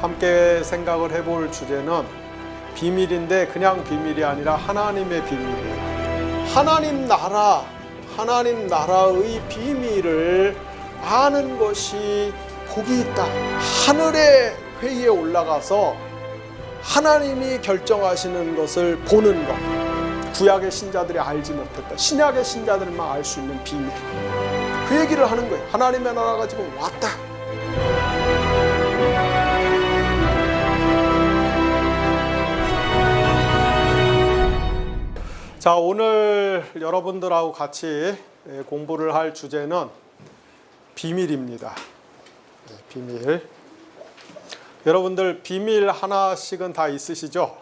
함께 생각을 해볼 주제는 비밀인데 그냥 비밀이 아니라 하나님의 비밀이에요. 하나님 나라의 비밀을 아는 것이 복이 있다. 하늘의 회의에 올라가서 하나님이 결정하시는 것을 보는 것. 구약의 신자들이 알지 못했다. 신약의 신자들만 알 수 있는 비밀. 그 얘기를 하는 거예요. 하나님의 나라가 지금 왔다. 자, 오늘 여러분들하고 같이 공부를 할 주제는 비밀입니다. 비밀. 여러분들 비밀 하나씩은 다 있으시죠?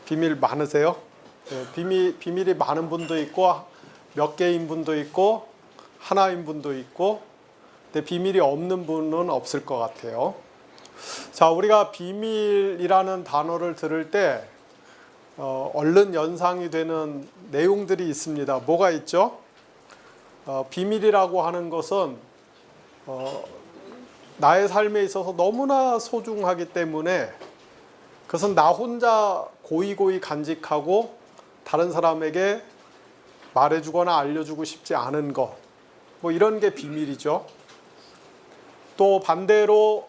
비밀 많으세요? 비밀이 많은 분도 있고 몇 개인 분도 있고 하나인 분도 있고, 근데 비밀이 없는 분은 없을 것 같아요. 자, 우리가 비밀이라는 단어를 들을 때 얼른 연상이 되는 내용들이 있습니다. 뭐가 있죠? 비밀이라고 하는 것은 나의 삶에 있어서 너무나 소중하기 때문에 그것은 나 혼자 고이고이 간직하고 다른 사람에게 말해주거나 알려주고 싶지 않은 것, 뭐 이런 게 비밀이죠. 또 반대로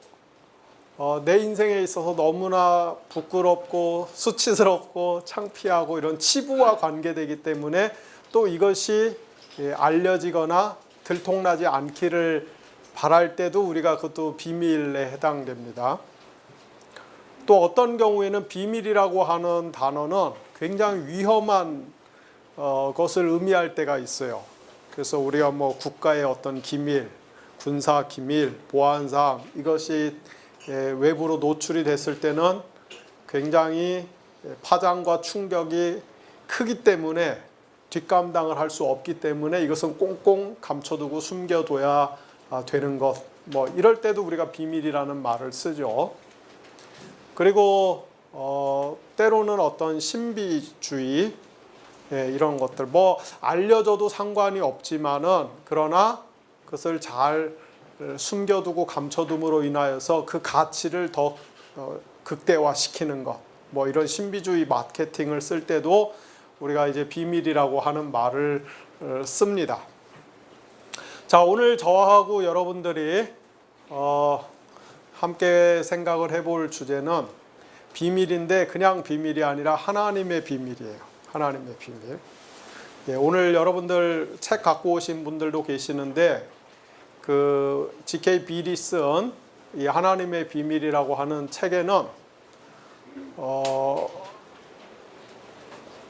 내 인생에 있어서 너무나 부끄럽고 수치스럽고 창피하고 이런 치부와 관계되기 때문에 또 이것이 알려지거나 들통나지 않기를 바랄 때도 우리가 그것도 비밀에 해당됩니다. 또 어떤 경우에는 비밀이라고 하는 단어는 굉장히 위험한 것을 의미할 때가 있어요. 그래서 우리가 뭐 국가의 어떤 기밀, 군사 기밀, 보안사항 이것이 외부로 노출이 됐을 때는 굉장히 파장과 충격이 크기 때문에 뒷감당을 할 수 없기 때문에 이것은 꽁꽁 감춰두고 숨겨둬야 되는 것, 뭐 이럴 때도 우리가 비밀이라는 말을 쓰죠. 그리고 때로는 어떤 신비주의 이런 것들 뭐 알려줘도 상관이 없지만은 그러나 그것을 잘 숨겨두고 감춰둠으로 인하여서 그 가치를 더 극대화시키는 것, 뭐 이런 신비주의 마케팅을 쓸 때도 우리가 이제 비밀이라고 하는 말을 씁니다. 자, 오늘 저하고 여러분들이 함께 생각을 해볼 주제는 비밀인데 그냥 비밀이 아니라 하나님의 비밀이에요. 하나님의 비밀. 오늘 여러분들 책 갖고 오신 분들도 계시는데 그 G.K. 빌이 쓴 이 하나님의 비밀이라고 하는 책에는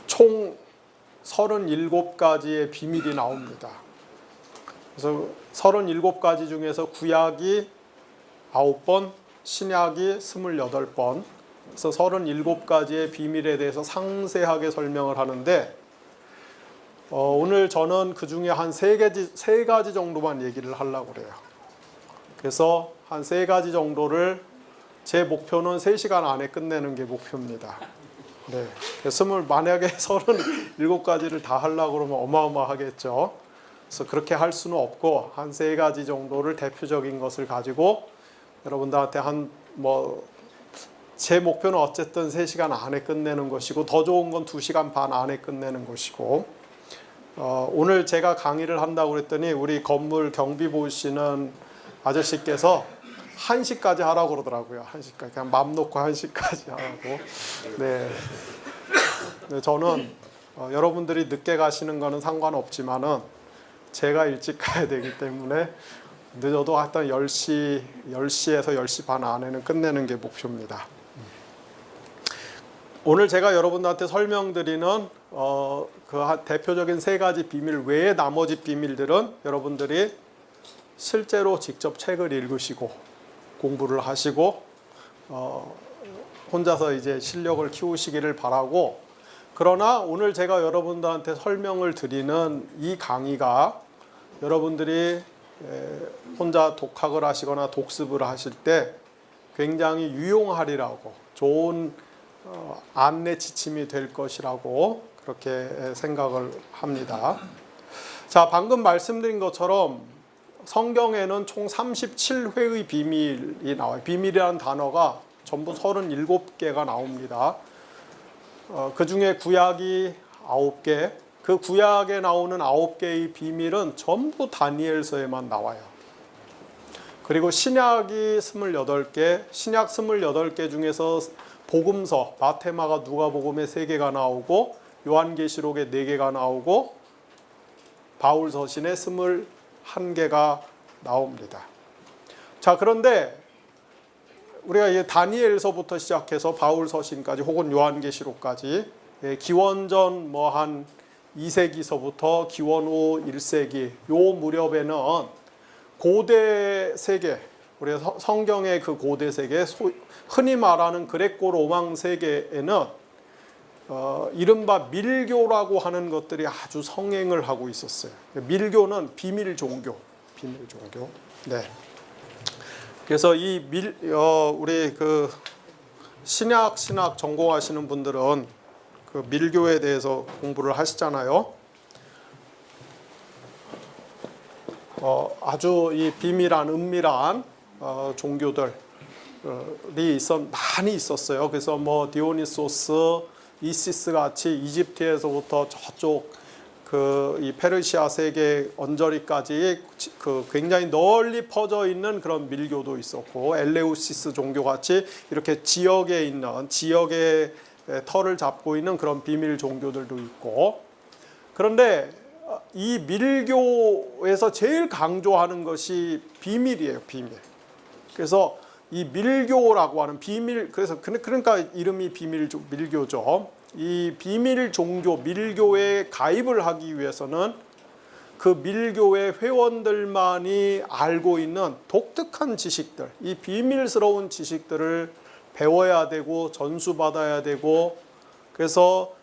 총 37가지의 비밀이 나옵니다. 그래서 37가지 중에서 구약이 9번, 신약이 28번, 그래서 37가지의 비밀에 대해서 상세하게 설명을 하는데 오늘 저는 그 중에 한 3가지 정도만 얘기를 하려고 그래요. 그래서 한 3가지 정도를 제 목표는 3시간 안에 끝내는 게 목표입니다. 네. 그래서 만약에 37가지를 다 하려고 그러면 어마어마하겠죠. 그래서 그렇게 할 수는 없고 한 3가지 정도를 대표적인 것을 가지고 여러분들한테 제 목표는 어쨌든 3시간 안에 끝내는 것이고 더 좋은 건 2시간 반 안에 끝내는 것이고 오늘 제가 강의를 한다고 그랬더니 우리 건물 경비 보시는 아저씨께서 1시까지 하라고 그러더라고요. 1시까지 그냥 맘 놓고 1시까지 하라고. 네. 저는 여러분들이 늦게 가시는 거는 상관없지만은 제가 일찍 가야 되기 때문에 늦어도 하여튼 10시에서 10시 반 안에는 끝내는 게 목표입니다. 오늘 제가 여러분들한테 설명드리는 그 대표적인 3가지 비밀 외에 나머지 비밀들은 여러분들이 실제로 직접 책을 읽으시고 공부를 하시고 혼자서 이제 실력을 키우시기를 바라고, 그러나 오늘 제가 여러분들한테 설명을 드리는 이 강의가 여러분들이 혼자 독학을 하시거나 독습을 하실 때 굉장히 유용하리라고, 좋은 안내 지침이 될 것이라고 그렇게 생각을 합니다. 자, 방금 말씀드린 것처럼 성경에는 총 37회의 비밀이 나와요. 비밀이라는 단어가 전부 37개가 나옵니다. 그 중에 구약이 9개, 그 구약에 나오는 9개의 비밀은 전부 다니엘서에만 나와요. 그리고 신약이 28개, 신약 28개 중에서 복음서, 마태마가 누가복음에 3개가 나오고 요한계시록에 4개가 나오고 바울서신에 21개가 나옵니다. 자, 그런데 우리가 이 다니엘서부터 시작해서 바울서신까지 혹은 요한계시록까지 기원전 뭐 한 2세기서부터 기원 후 1세기 요 무렵에는 고대 세계, 우리가 성경의 그 고대 세계, 흔히 말하는 그레코 로망 세계에는 이른바 밀교라고 하는 것들이 아주 성행을 하고 있었어요. 밀교는 비밀 종교, 비밀 종교. 네. 그래서 우리 그 신약 전공하시는 분들은 그 밀교에 대해서 공부를 하시잖아요. 아주 이 비밀한 은밀한 종교들이 많이 있었어요. 그래서 뭐 디오니소스, 이시스 같이 이집트에서부터 저쪽 이 페르시아 세계 언저리까지 그 굉장히 널리 퍼져 있는 그런 밀교도 있었고, 엘레우시스 종교 같이 이렇게 지역에 있는 지역의 터를 잡고 있는 그런 비밀 종교들도 있고. 그런데 이 밀교에서 제일 강조하는 것이 비밀이에요, 비밀. 그래서 이 밀교라고 하는 비밀, 그러니까 이름이 밀교죠. 이 비밀 종교, 밀교에 가입을 하기 위해서는 그 밀교의 회원들만이 알고 있는 독특한 지식들, 이 비밀스러운 지식들을 배워야 되고 전수받아야 되고, 그래서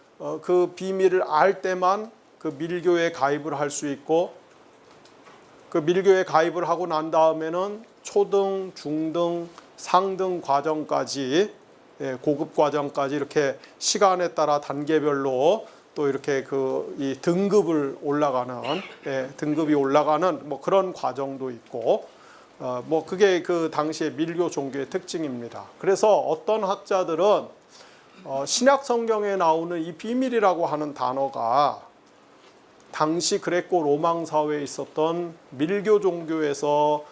그 비밀을 알 때만 그 밀교에 가입을 할 수 있고, 그 밀교에 가입을 하고 난 다음에는 초등, 중등, 상등 과정까지, 고급 과정까지 이렇게 시간에 따라 단계별로 또 이렇게 이 등급을 올라가는, 등급이 올라가는 뭐 그런 과정도 있고, 뭐 그게 그 당시의 밀교 종교의 특징입니다. 그래서 어떤 학자들은 신약 성경에 나오는 이 비밀이라고 하는 단어가 당시 그레코 로망 사회에 있었던 밀교 종교에서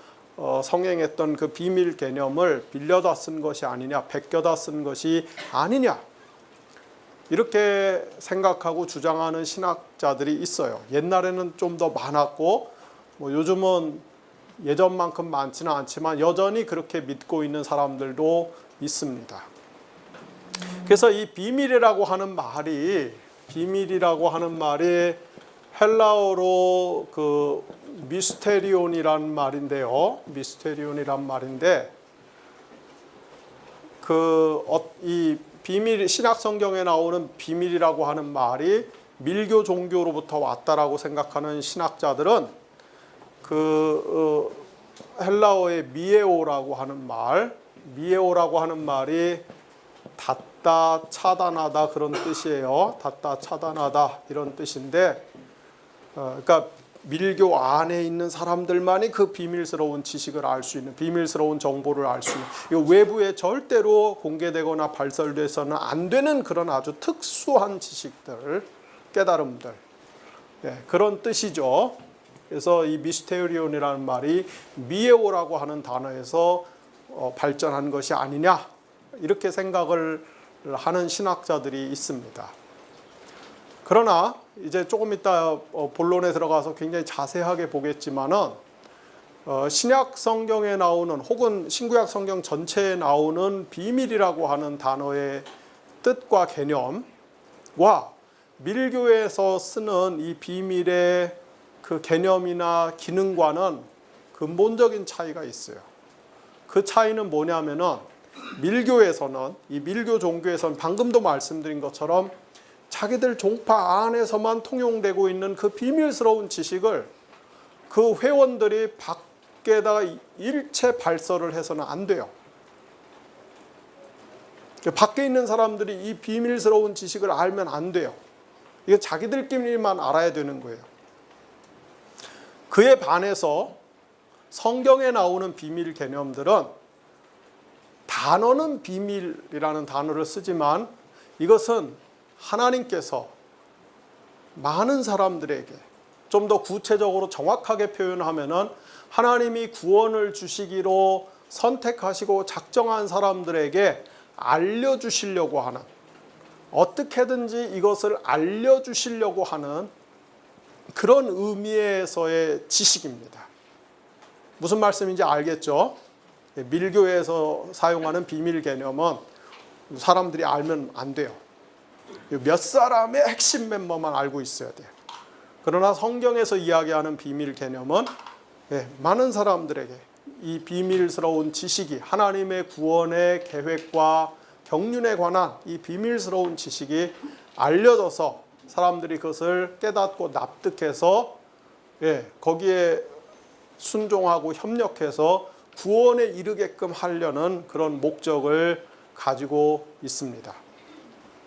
성행했던 그 비밀 개념을 빌려다 쓴 것이 아니냐, 베껴다 쓴 것이 아니냐, 이렇게 생각하고 주장하는 신학자들이 있어요. 옛날에는 좀 더 많았고, 뭐 요즘은 예전만큼 많지는 않지만 여전히 그렇게 믿고 있는 사람들도 있습니다. 그래서 이 비밀이라고 하는 말이 헬라어로 그 미스테리온이란 말인데요. 미스테리온이란 말인데, 이 비밀, 신약 성경에 나오는 비밀이라고 하는 말이 밀교 종교로부터 왔다라고 생각하는 신학자들은 헬라어의 미에오라고 하는 말이 닫다, 차단하다 그런 뜻이에요. 닫다, 차단하다 이런 뜻인데, 그러니까 밀교 안에 있는 사람들만이 그 비밀스러운 지식을 알 수 있는, 비밀스러운 정보를 알 수 있는, 외부에 절대로 공개되거나 발설돼서는 안 되는 그런 아주 특수한 지식들, 깨달음들, 그런 뜻이죠. 그래서 이 미스테리온이라는 말이 미에오라고 하는 단어에서 발전한 것이 아니냐, 이렇게 생각을 하는 신학자들이 있습니다. 그러나 이제 조금 이따 본론에 들어가서 굉장히 자세하게 보겠지만은 신약 성경에 나오는, 혹은 신구약 성경 전체에 나오는 비밀이라고 하는 단어의 뜻과 개념과 밀교에서 쓰는 이 비밀의 그 개념이나 기능과는 근본적인 차이가 있어요. 그 차이는 뭐냐면은, 밀교에서는, 이 밀교 종교에서는 방금도 말씀드린 것처럼 자기들 종파 안에서만 통용되고 있는 그 비밀스러운 지식을 그 회원들이 밖에다가 일체 발설을 해서는 안 돼요. 밖에 있는 사람들이 이 비밀스러운 지식을 알면 안 돼요. 이게 자기들끼리만 알아야 되는 거예요. 그에 반해서 성경에 나오는 비밀 개념들은 단어는 비밀이라는 단어를 쓰지만 이것은 하나님께서 많은 사람들에게 좀 더 구체적으로 정확하게 표현하면은 하나님이 구원을 주시기로 선택하시고 작정한 사람들에게 알려주시려고 하는, 어떻게든지 이것을 알려주시려고 하는 그런 의미에서의 지식입니다. 무슨 말씀인지 알겠죠? 밀교에서 사용하는 비밀 개념은 사람들이 알면 안 돼요. 몇 사람의 핵심 멤버만 알고 있어야 돼요. 그러나 성경에서 이야기하는 비밀 개념은 많은 사람들에게 이 비밀스러운 지식이, 하나님의 구원의 계획과 경륜에 관한 이 비밀스러운 지식이 알려져서 사람들이 그것을 깨닫고 납득해서 거기에 순종하고 협력해서 구원에 이르게끔 하려는 그런 목적을 가지고 있습니다.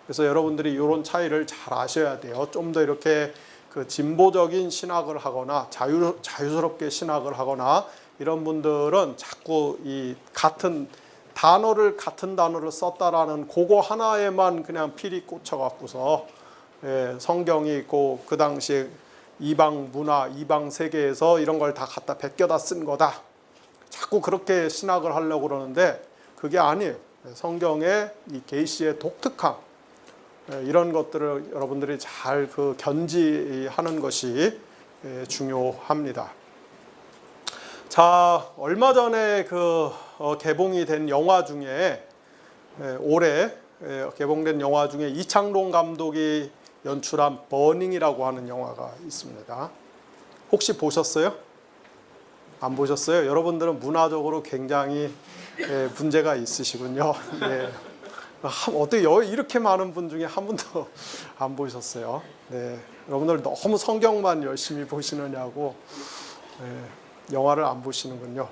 그래서 여러분들이 이런 차이를 잘 아셔야 돼요. 좀 더 이렇게 그 진보적인 신학을 하거나 자유스럽게 신학을 하거나 이런 분들은 자꾸 이 같은 단어를 썼다라는 그거 하나에만 그냥 필이 꽂혀갖고서 성경이 있고 그 당시에 이방 문화, 이방 세계에서 이런 걸 다 갖다 베껴다 쓴 거다. 자꾸 그렇게 신학을 하려고 그러는데 그게 아니에요. 성경의 이 계시의 독특함, 이런 것들을 여러분들이 잘 그 견지하는 것이 중요합니다. 자, 얼마 전에 그 개봉이 된 영화 중에 올해 개봉된 영화 중에 이창동 감독이 연출한 버닝이라고 하는 영화가 있습니다. 혹시 보셨어요? 안 보셨어요? 여러분들은 문화적으로 굉장히 문제가 있으시군요. 네. 어떻게 이렇게 많은 분 중에 한 분도 안 보셨어요? 네. 여러분들 너무 성경만 열심히 보시느냐고 영화를 안 보시는군요.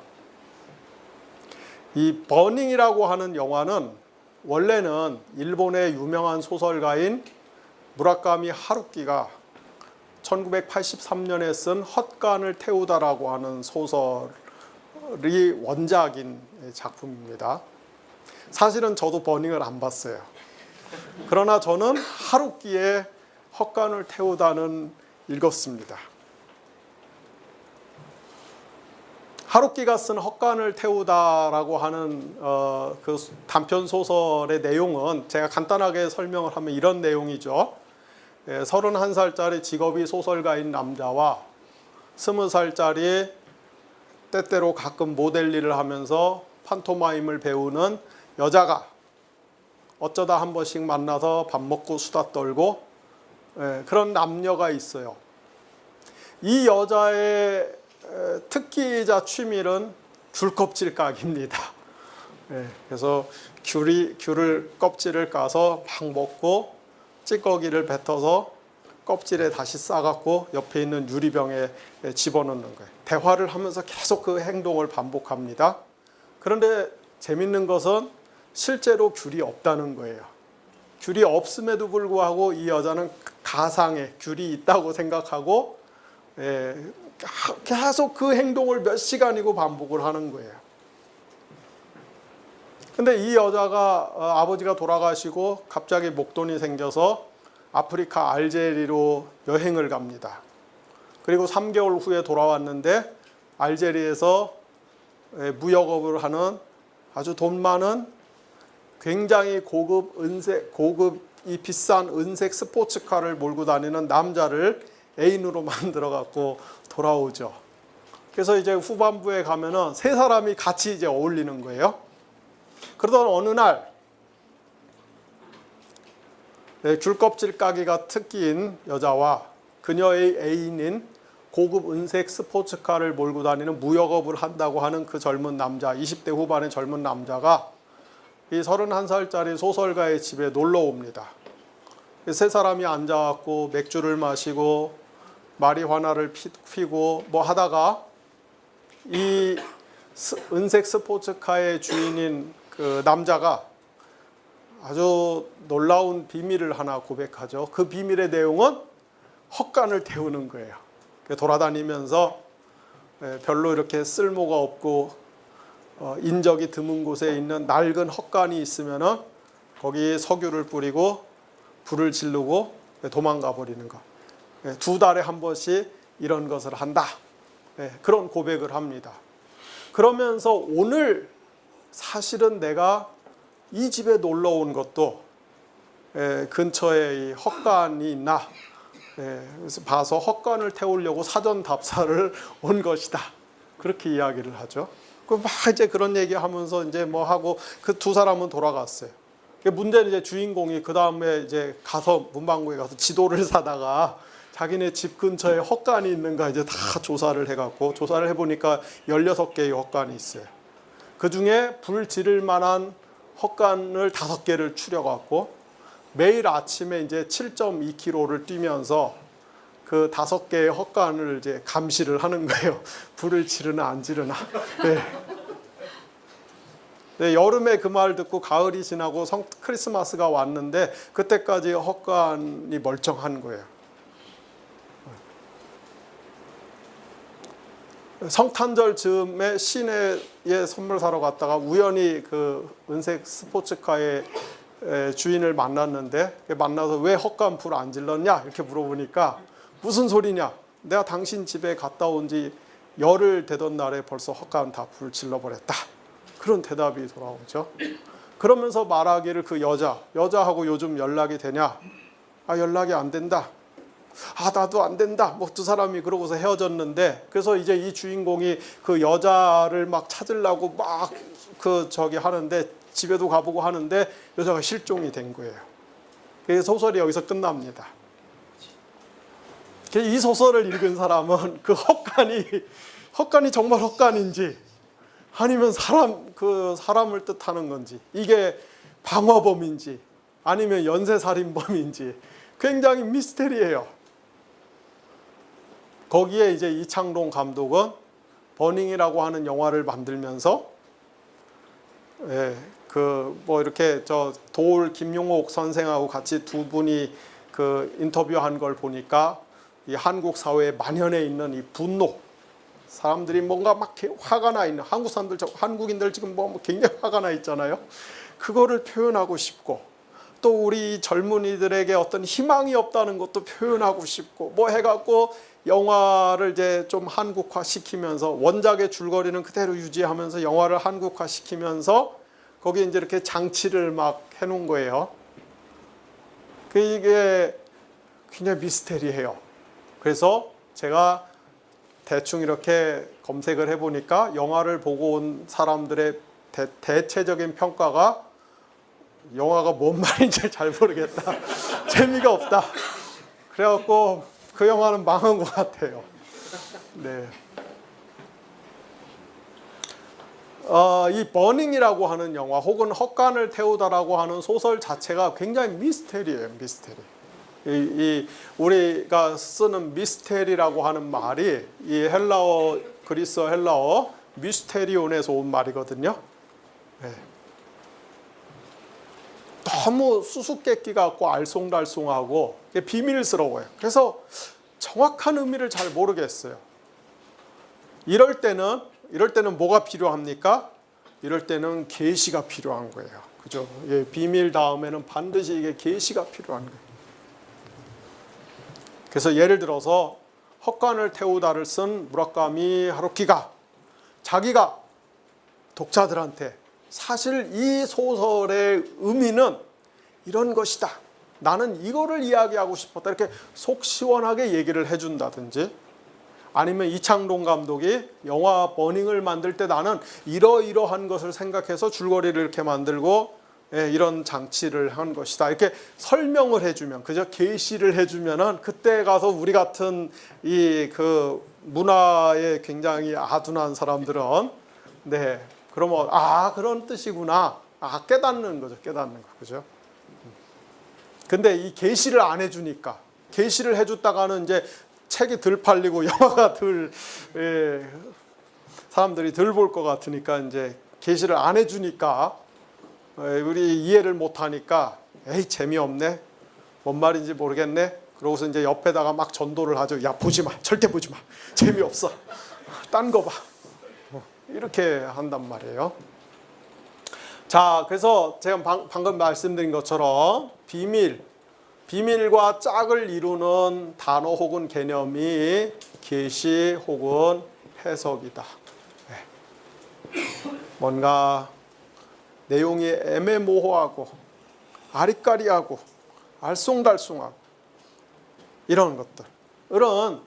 이 버닝이라고 하는 영화는 원래는 일본의 유명한 소설가인 무라카미 하루키가 1983년에 쓴 헛간을 태우다라고 하는 소설이 원작인 작품입니다. 사실은 저도 버닝을 안 봤어요. 그러나 저는 하루키의 헛간을 태우다는 읽었습니다. 하루키가 쓴 헛간을 태우다라고 하는 그 단편 소설의 내용은 제가 간단하게 설명을 하면 이런 내용이죠. 31살짜리 직업이 소설가인 남자와 20살짜리 때때로 가끔 모델 일을 하면서 판토마임을 배우는 여자가 어쩌다 한 번씩 만나서 밥 먹고 수다 떨고 그런 남녀가 있어요. 이 여자의 특기이자 취미는 귤껍질 까기입니다. 그래서 귤을 껍질을 까서 막 먹고 찌꺼기를 뱉어서 껍질에 다시 싸갖고 옆에 있는 유리병에 집어넣는 거예요. 대화를 하면서 계속 그 행동을 반복합니다. 그런데 재밌는 것은 실제로 귤이 없다는 거예요. 귤이 없음에도 불구하고 이 여자는 가상의 귤이 있다고 생각하고 계속 그 행동을 몇 시간이고 반복을 하는 거예요. 근데 이 여자가 아버지가 돌아가시고 갑자기 목돈이 생겨서 아프리카 알제리로 여행을 갑니다. 그리고 3개월 후에 돌아왔는데 알제리에서 무역업을 하는 아주 돈 많은 굉장히 고급이 비싼 은색 스포츠카를 몰고 다니는 남자를 애인으로 만들어 갖고 돌아오죠. 그래서 이제 후반부에 가면은 세 사람이 같이 이제 어울리는 거예요. 그러던 어느 날 귤껍질 까기가 특기인 여자와 그녀의 애인인 고급 은색 스포츠카를 몰고 다니는 무역업을 한다고 하는 그 젊은 남자, 20대 후반의 젊은 남자가 이 31살짜리 소설가의 집에 놀러 옵니다. 세 사람이 앉아갖고 맥주를 마시고 마리화나를 피고 뭐 하다가 이 은색 스포츠카의 주인인 그 남자가 아주 놀라운 비밀을 하나 고백하죠. 그 비밀의 내용은 헛간을 태우는 거예요. 돌아다니면서 별로 이렇게 쓸모가 없고 인적이 드문 곳에 있는 낡은 헛간이 있으면은 거기 석유를 뿌리고 불을 지르고 도망가 버리는 것. 2달에 한 번씩 이런 것을 한다. 그런 고백을 합니다. 그러면서 오늘 사실은 내가 이 집에 놀러 온 것도 근처에 이 헛간이 있나, 그래서 봐서 헛간을 태우려고 사전 답사를 온 것이다. 그렇게 이야기를 하죠. 그 막 이제 그런 얘기하면서 이제 뭐 하고 그 2사람은 돌아갔어요. 문제는 이제 주인공이 그 다음에 이제 가서 문방구에 가서 지도를 사다가 자기네 집 근처에 헛간이 있는가 이제 다 조사를 해갖고 조사를 해보니까 16개의 헛간이 있어요. 그 중에 불 지를 만한 헛간을 5개를 추려갖고 매일 아침에 이제 7.2km를 뛰면서 그 5개의 헛간을 이제 감시를 하는 거예요. 불을 지르나 안 지르나. 네, 여름에 그 말 듣고 가을이 지나고 크리스마스가 왔는데 그때까지 헛간이 멀쩡한 거예요. 성탄절 즈음에 시내에 선물 사러 갔다가 우연히 그 은색 스포츠카의 주인을 만났는데 만나서 왜 헛간 불 안 질렀냐 이렇게 물어보니까 무슨 소리냐, 내가 당신 집에 갔다 온 지 열흘 되던 날에 벌써 헛간 다 불 질러버렸다. 그런 대답이 돌아오죠. 그러면서 말하기를 그 여자하고 요즘 연락이 되냐? 아, 연락이 안 된다. 아, 나도 안 된다. 뭐 2사람이 그러고서 헤어졌는데, 그래서 이제 이 주인공이 그 여자를 막 찾으려고 막 하는데 집에도 가보고 하는데 여자가 실종이 된 거예요. 그 소설이 여기서 끝납니다. 이 소설을 읽은 사람은 그 헛간이 정말 헛간인지 아니면 사람을 뜻하는 건지, 이게 방화범인지 아니면 연쇄살인범인지 굉장히 미스테리예요. 거기에 이제 이창동 감독은 버닝이라고 하는 영화를 만들면서 뭐 이렇게 도울 김용옥 선생하고 같이 2분이 그 인터뷰한 걸 보니까 이 한국 사회에 만연해 있는 이 분노, 사람들이 뭔가 막 화가 나 있는 한국인들 지금 뭐 굉장히 화가 나 있잖아요. 그거를 표현하고 싶고, 또 우리 젊은이들에게 어떤 희망이 없다는 것도 표현하고 싶고, 뭐 해갖고 영화를 이제 좀 한국화 시키면서 원작의 줄거리는 그대로 유지하면서 영화를 한국화 시키면서 거기에 이제 이렇게 장치를 막 해놓은 거예요. 이게 굉장히 미스테리해요. 그래서 제가 대충 이렇게 검색을 해보니까 영화를 보고 온 사람들의 대체적인 평가가 영화가 뭔 말인지 잘 모르겠다. 재미가 없다. 그래갖고 그 영화는 망한 것 같아요. 네. 이 버닝이라고 하는 영화 혹은 헛간을 태우다라고 하는 소설 자체가 굉장히 미스테리예요. 미스테리. 우리가 쓰는 미스테리라고 하는 말이 이 그리스어 헬라어 미스테리온에서 온 말이거든요. 네. 너무 수수께끼 같고 알쏭달쏭하고 비밀스러워요. 그래서 정확한 의미를 잘 모르겠어요. 이럴 때는 뭐가 필요합니까? 이럴 때는 계시가 필요한 거예요. 그죠? 비밀 다음에는 반드시 이게 계시가 필요한 거예요. 그래서 예를 들어서 헛간을 태우다를 쓴 무라카미 하루키가 자기가 독자들한테 사실 이 소설의 의미는 이런 것이다, 나는 이거를 이야기하고 싶었다, 이렇게 속 시원하게 얘기를 해준다든지, 아니면 이창동 감독이 영화 버닝을 만들 때 나는 이러이러한 것을 생각해서 줄거리를 이렇게 만들고 이런 장치를 한 것이다, 이렇게 설명을 해주면, 그저 계시를 해주면은 그때 가서 우리 같은 그 문화에 굉장히 아둔한 사람들은 그러면 그런 뜻이구나, 깨닫는 거죠. 깨닫는 거, 그죠? 근데 이 계시를 안 해주니까, 계시를 해줬다가는 이제 책이 덜 팔리고 영화가 사람들이 덜 볼 것 같으니까 이제 계시를 안 해주니까 우리 이해를 못 하니까 재미없네, 뭔 말인지 모르겠네, 그러고서 이제 옆에다가 막 전도를 하죠. 야, 보지 마, 절대 보지 마, 재미없어, 딴 거 봐. 이렇게 한단 말이에요. 자, 그래서 제가 방금 말씀드린 것처럼 비밀과 짝을 이루는 단어 혹은 개념이 계시 혹은 해석이다. 뭔가 내용이 애매모호하고 아리까리하고 알쏭달쏭하고 이런 것들은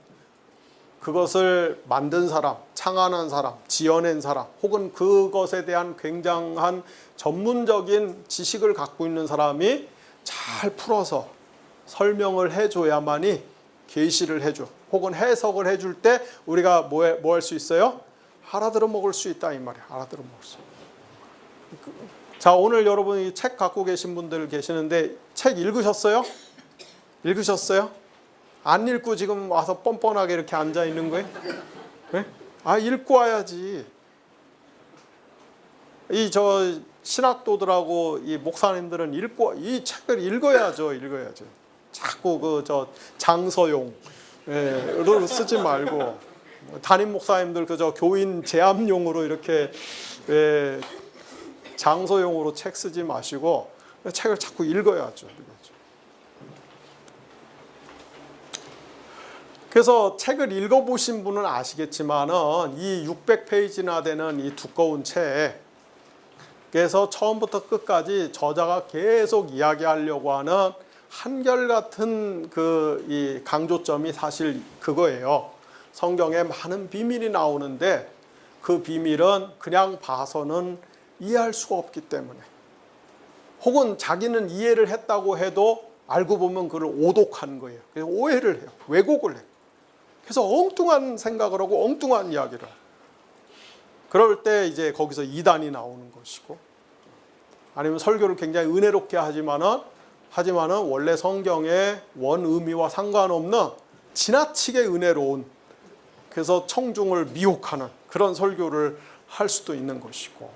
그것을 만든 사람, 창안한 사람, 지어낸 사람 혹은 그것에 대한 굉장한 전문적인 지식을 갖고 있는 사람이 잘 풀어서 설명을 해줘야만이 계시를 해줘 혹은 해석을 해줄 때 우리가 뭐 할 수 있어요? 알아들어 먹을 수 있다 이 말이야. 알아들어 먹을 수. 자, 오늘 여러분이 책 갖고 계신 분들 계시는데 책 읽으셨어요? 읽으셨어요? 안 읽고 지금 와서 뻔뻔하게 이렇게 앉아 있는 거예요? 네? 아, 읽고 와야지. 신학도들하고 이 목사님들은 이 책을 읽어야죠. 자꾸 장서용 를 쓰지 말고 담임 목사님들 그저 교인 제압용으로 이렇게 장서용으로 책 쓰지 마시고 책을 자꾸 읽어야죠. 그래서 책을 읽어보신 분은 아시겠지만은 이 600페이지나 되는 이 두꺼운 책에서 처음부터 끝까지 저자가 계속 이야기하려고 하는 한결같은 이 강조점이 사실 그거예요. 성경에 많은 비밀이 나오는데 그 비밀은 그냥 봐서는 이해할 수가 없기 때문에 혹은 자기는 이해를 했다고 해도 알고 보면 그걸 오독한 거예요. 그래서 오해를 해요. 왜곡을 해요. 그래서 엉뚱한 생각을 하고 엉뚱한 이야기를 해요. 그럴 때 이제 거기서 이단이 나오는 것이고 아니면 설교를 굉장히 은혜롭게 하지만은 원래 성경의 원 의미와 상관없는 지나치게 은혜로운 그래서 청중을 미혹하는 그런 설교를 할 수도 있는 것이고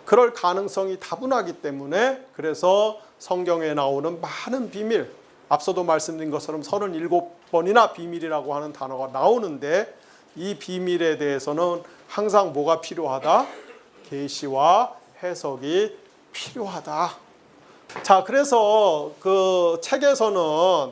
그럴 가능성이 다분하기 때문에 그래서 성경에 나오는 많은 비밀 앞서도 말씀드린 것처럼 37번이나 비밀이라고 하는 단어가 나오는데 이 비밀에 대해서는 항상 뭐가 필요하다? 계시와 해석이 필요하다. 자, 그래서 그 책에서는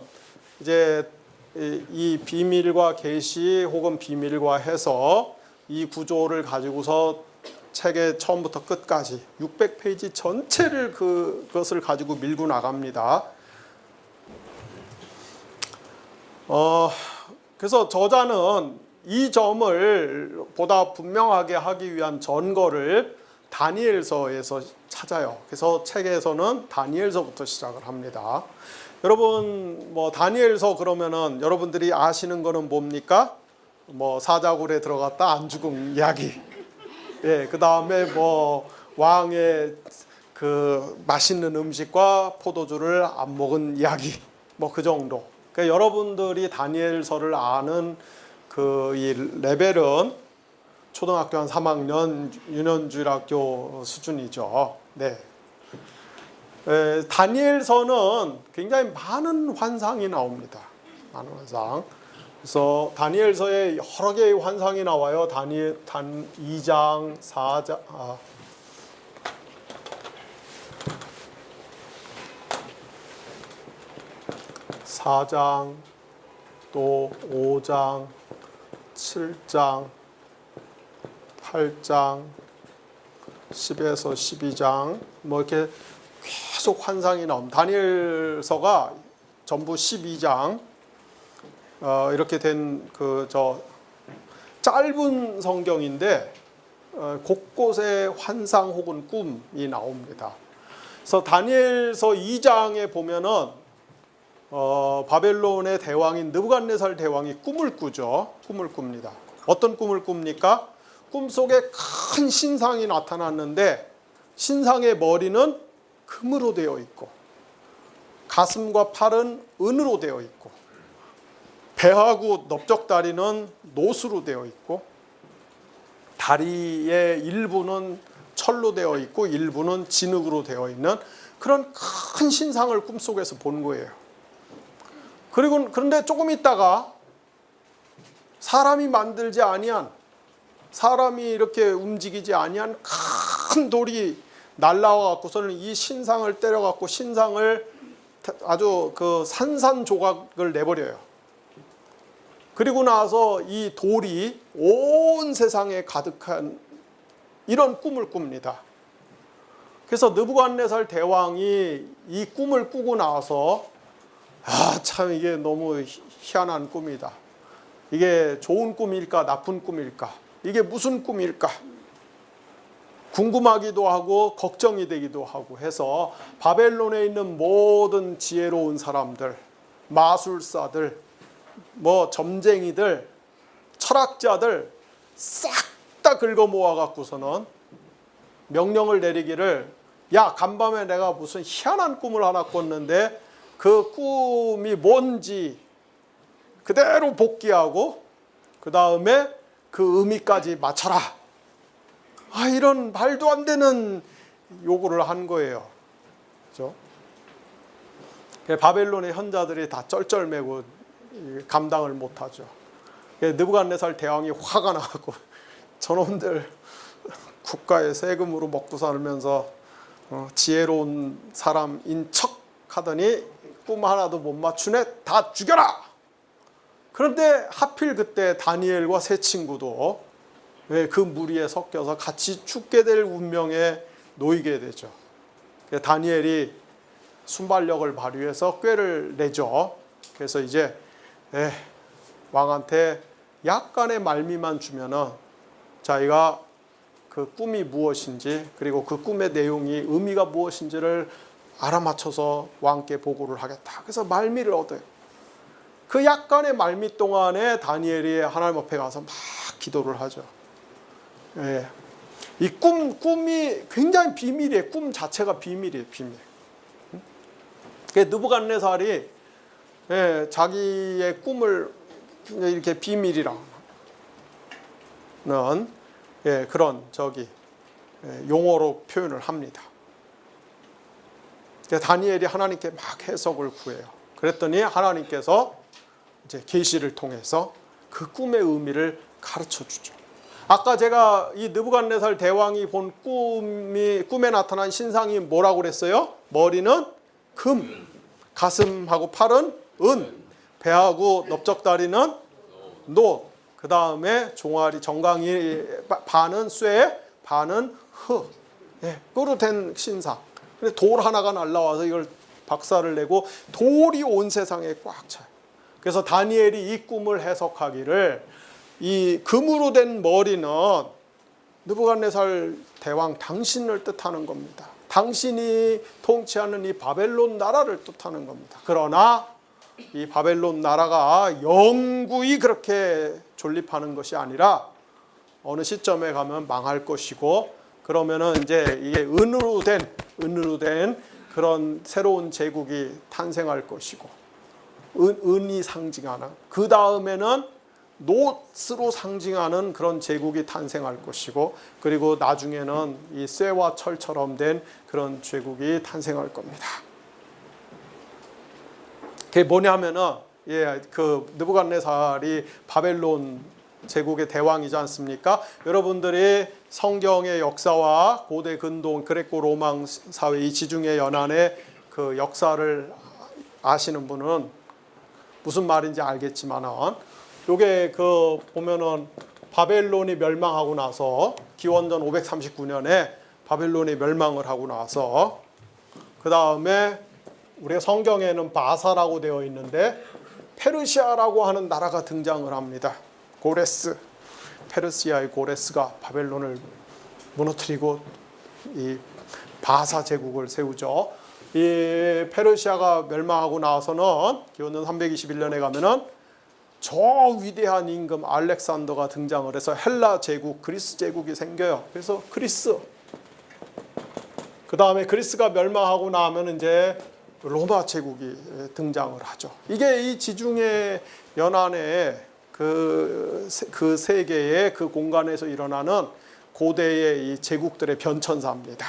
이제 이 비밀과 계시 혹은 비밀과 해석 이 구조를 가지고서 책의 처음부터 끝까지 600페이지 전체를 그것을 가지고 밀고 나갑니다. 그래서 저자는 이 점을 보다 분명하게 하기 위한 전거를 다니엘서에서 찾아요. 그래서 책에서는 다니엘서부터 시작을 합니다. 여러분 다니엘서 그러면은 여러분들이 아시는 거는 뭡니까? 사자굴에 들어갔다 안 죽은 이야기. 그 다음에 왕의 그 맛있는 음식과 포도주를 안 먹은 이야기. 그 정도. 그러니까 여러분들이 다니엘서를 아는 이 레벨은 초등학교 한 3학년 유년주일학교 수준이죠. 네. 다니엘서는 굉장히 많은 환상이 나옵니다. 많은 환상. 그래서 다니엘서에 여러 개의 환상이 나와요. 2장, 4장, 4장, 또 5장, 7장, 8장, 10에서 12장 이렇게 계속 환상이 나옵니다. 다니엘서가 전부 12장 이렇게 된 짧은 성경인데 곳곳에 환상 혹은 꿈이 나옵니다. 그래서 다니엘서 2장에 보면은 바벨론의 대왕인 느부갓네살 대왕이 꿈을 꾸죠. 꿈을 꿉니다. 어떤 꿈을 꿉니까? 꿈속에 큰 신상이 나타났는데 신상의 머리는 금으로 되어 있고 가슴과 팔은 은으로 되어 있고 배하고 넓적다리는 노수로 되어 있고 다리의 일부는 철로 되어 있고 일부는 진흙으로 되어 있는 그런 큰 신상을 꿈속에서 본 거예요. 그런데 조금 있다가 사람이 만들지 아니한, 사람이 이렇게 움직이지 아니한 큰 돌이 날라와 갖고서는 이 신상을 때려 갖고 신상을 아주 그 산산조각을 내버려요. 그리고 나서 이 돌이 온 세상에 가득한 이런 꿈을 꿉니다. 그래서 느부갓네살 대왕이 이 꿈을 꾸고 나서 참 이게 너무 희한한 꿈이다. 이게 좋은 꿈일까 나쁜 꿈일까? 이게 무슨 꿈일까? 궁금하기도 하고 걱정이 되기도 하고 해서 바벨론에 있는 모든 지혜로운 사람들, 마술사들, 뭐 점쟁이들, 철학자들 싹 다 긁어 모아 갖고서는 명령을 내리기를, 야, 간밤에 내가 무슨 희한한 꿈을 하나 꿨는데 그 꿈이 뭔지 그대로 복기하고 그 다음에 그 의미까지 맞춰라. 이런 말도 안 되는 요구를 한 거예요. 그렇죠? 바벨론의 현자들이 다 쩔쩔매고 감당을 못하죠. 느부갓네살 대왕이 화가 나고 저놈들 국가의 세금으로 먹고 살면서 지혜로운 사람인 척 하더니 꿈 하나도 못 맞추네, 다 죽여라. 그런데 하필 그때 다니엘과 세 친구도 그 무리에 섞여서 같이 죽게 될 운명에 놓이게 되죠. 다니엘이 순발력을 발휘해서 꾀를 내죠. 그래서 이제 왕한테 약간의 말미만 주면은 자기가 그 꿈이 무엇인지 그리고 그 꿈의 내용이 의미가 무엇인지를 알아맞혀서 왕께 보고를 하겠다. 그래서 말미를 얻어요. 그 약간의 말미 동안에 다니엘이 하나님 앞에 가서 막 기도를 하죠. 이 꿈이 굉장히 비밀이에요. 꿈 자체가 비밀이에요. 비밀. 느부갓네살이 자기의 꿈을 이렇게 비밀이라는 그런 용어로 표현을 합니다. 다니엘이 하나님께 막 해석을 구해요. 그랬더니 하나님께서 이제 계시를 통해서 그 꿈의 의미를 가르쳐 주죠. 아까 제가 이 느부갓네살 대왕이 본 꿈에 나타난 신상이 뭐라고 그랬어요? 머리는 금, 가슴하고 팔은 은, 배하고 넓적다리는 놋, 그 다음에 종아리 정강이 반은 쇠, 반은 흙, 뼈로 된 신상. 근데 돌 하나가 날라와서 이걸 박살을 내고 돌이 온 세상에 꽉 차요. 그래서 다니엘이 이 꿈을 해석하기를, 이 금으로 된 머리는 느부갓네살 대왕 당신을 뜻하는 겁니다. 당신이 통치하는 이 바벨론 나라를 뜻하는 겁니다. 그러나 이 바벨론 나라가 영구히 그렇게 존립하는 것이 아니라 어느 시점에 가면 망할 것이고, 그러면은 이제 이게 은으로 된 그런 새로운 제국이 탄생할 것이고, 은이 상징하는, 그 다음에는 놋으로 상징하는 그런 제국이 탄생할 것이고, 그리고 나중에는 이 쇠와 철처럼 된 그런 제국이 탄생할 겁니다. 그게 뭐냐면은 그 느부갓네살이 바벨론 제국의 대왕이지 않습니까? 여러분들이 성경의 역사와 고대 근동 그레코 로망 사회 이 지중해 연안의 그 역사를 아시는 분은 무슨 말인지 알겠지만은, 요게 그 보면은 바벨론이 멸망하고 나서 기원전 539년에 바벨론이 멸망을 하고 나서 그 다음에 우리가 성경에는 바사라고 되어 있는데 페르시아라고 하는 나라가 등장을 합니다. 고레스, 페르시아의 고레스가 바벨론을 무너뜨리고 이 바사 제국을 세우죠. 이 페르시아가 멸망하고 나서는 기원전 321년에 가면은 저 위대한 임금 알렉산더가 등장을 해서 헬라 제국, 그리스 제국이 생겨요. 그래서 그리스. 그 다음에 그리스가 멸망하고 나면 이제 로마 제국이 등장을 하죠. 이게 이 지중해 연안의 그 세계의 그 공간에서 일어나는 고대의 이 제국들의 변천사입니다.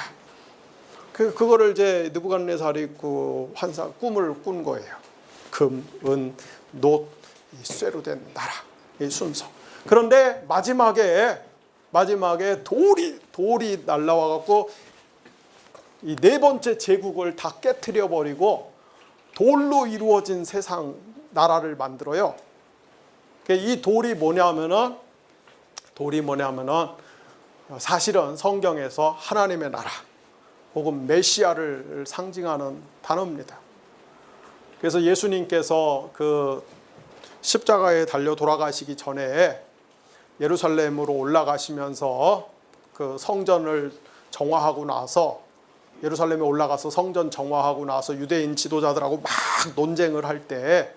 그거를 이제 느부갓네살이 그 꿈을 꾼 거예요. 금, 은, 놋, 이 쇠로 된 나라. 이 순서. 그런데 마지막에 돌이 날라와 갖고 이 네 번째 제국을 다 깨트려 버리고 돌로 이루어진 세상 나라를 만들어요. 이 돌이 뭐냐면은 사실은 성경에서 하나님의 나라 혹은 메시아를 상징하는 단어입니다. 그래서 예수님께서 그 십자가에 달려 돌아가시기 전에 예루살렘으로 올라가시면서 그 성전을 정화하고 나서 예루살렘에 올라가서 성전 정화하고 나서 유대인 지도자들하고 막 논쟁을 할 때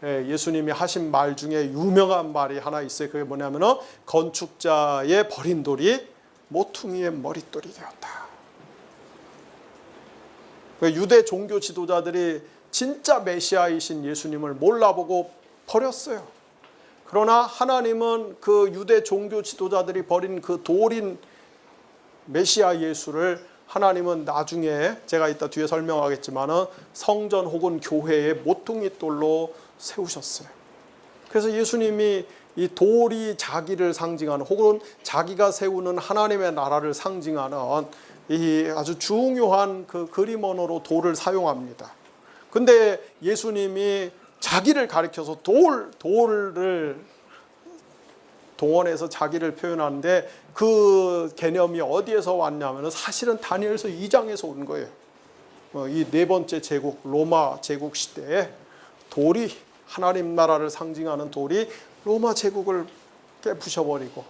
예수님이 하신 말 중에 유명한 말이 하나 있어요. 그게 뭐냐면은 건축자의 버린 돌이 모퉁이의 머릿돌이 되었다. 유대 종교 지도자들이 진짜 메시아이신 예수님을 몰라보고 버렸어요. 그러나 하나님은 그 유대 종교 지도자들이 버린 그 돌인 메시아 예수를 하나님은 나중에 제가 이따 뒤에 설명하겠지만은 성전 혹은 교회의 모퉁이 돌로 세우셨어요. 그래서 예수님이 이 돌이 자기를 상징하는 혹은 자기가 세우는 하나님의 나라를 상징하는 이 아주 중요한 그 그림 언어로 돌을 사용합니다. 근데 예수님이 자기를 가리켜서 돌을 동원해서 자기를 표현하는데 그 개념이 어디에서 왔냐면 사실은 다니엘서 2장에서 온 거예요. 이 네 번째 제국 로마 제국 시대에 돌이 하나님 나라를 상징하는 돌이 로마 제국을 깨부셔버리고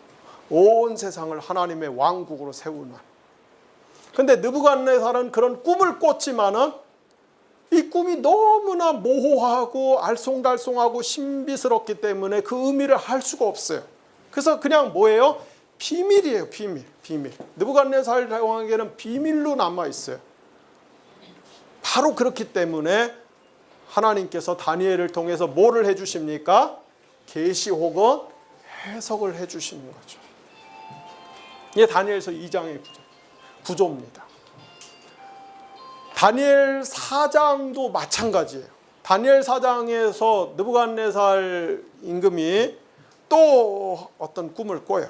온 세상을 하나님의 왕국으로 세우는. 근데 느부갓네살은 그런 꿈을 꿨지만은 이 꿈이 너무나 모호하고 알쏭달쏭하고 신비스럽기 때문에 그 의미를 알 수가 없어요. 그래서 그냥 뭐예요? 비밀이에요. 비밀. 느부갓네살 왕에게는 비밀로 남아 있어요. 바로 그렇기 때문에 하나님께서 다니엘을 통해서 뭐를 해주십니까? 계시 혹은 해석을 해주시는 거죠. 이게 다니엘서 2장의 구조입니다. 다니엘 4장도 마찬가지예요. 다니엘 4장에서 느부갓네살 임금이 또 어떤 꿈을 꿔요.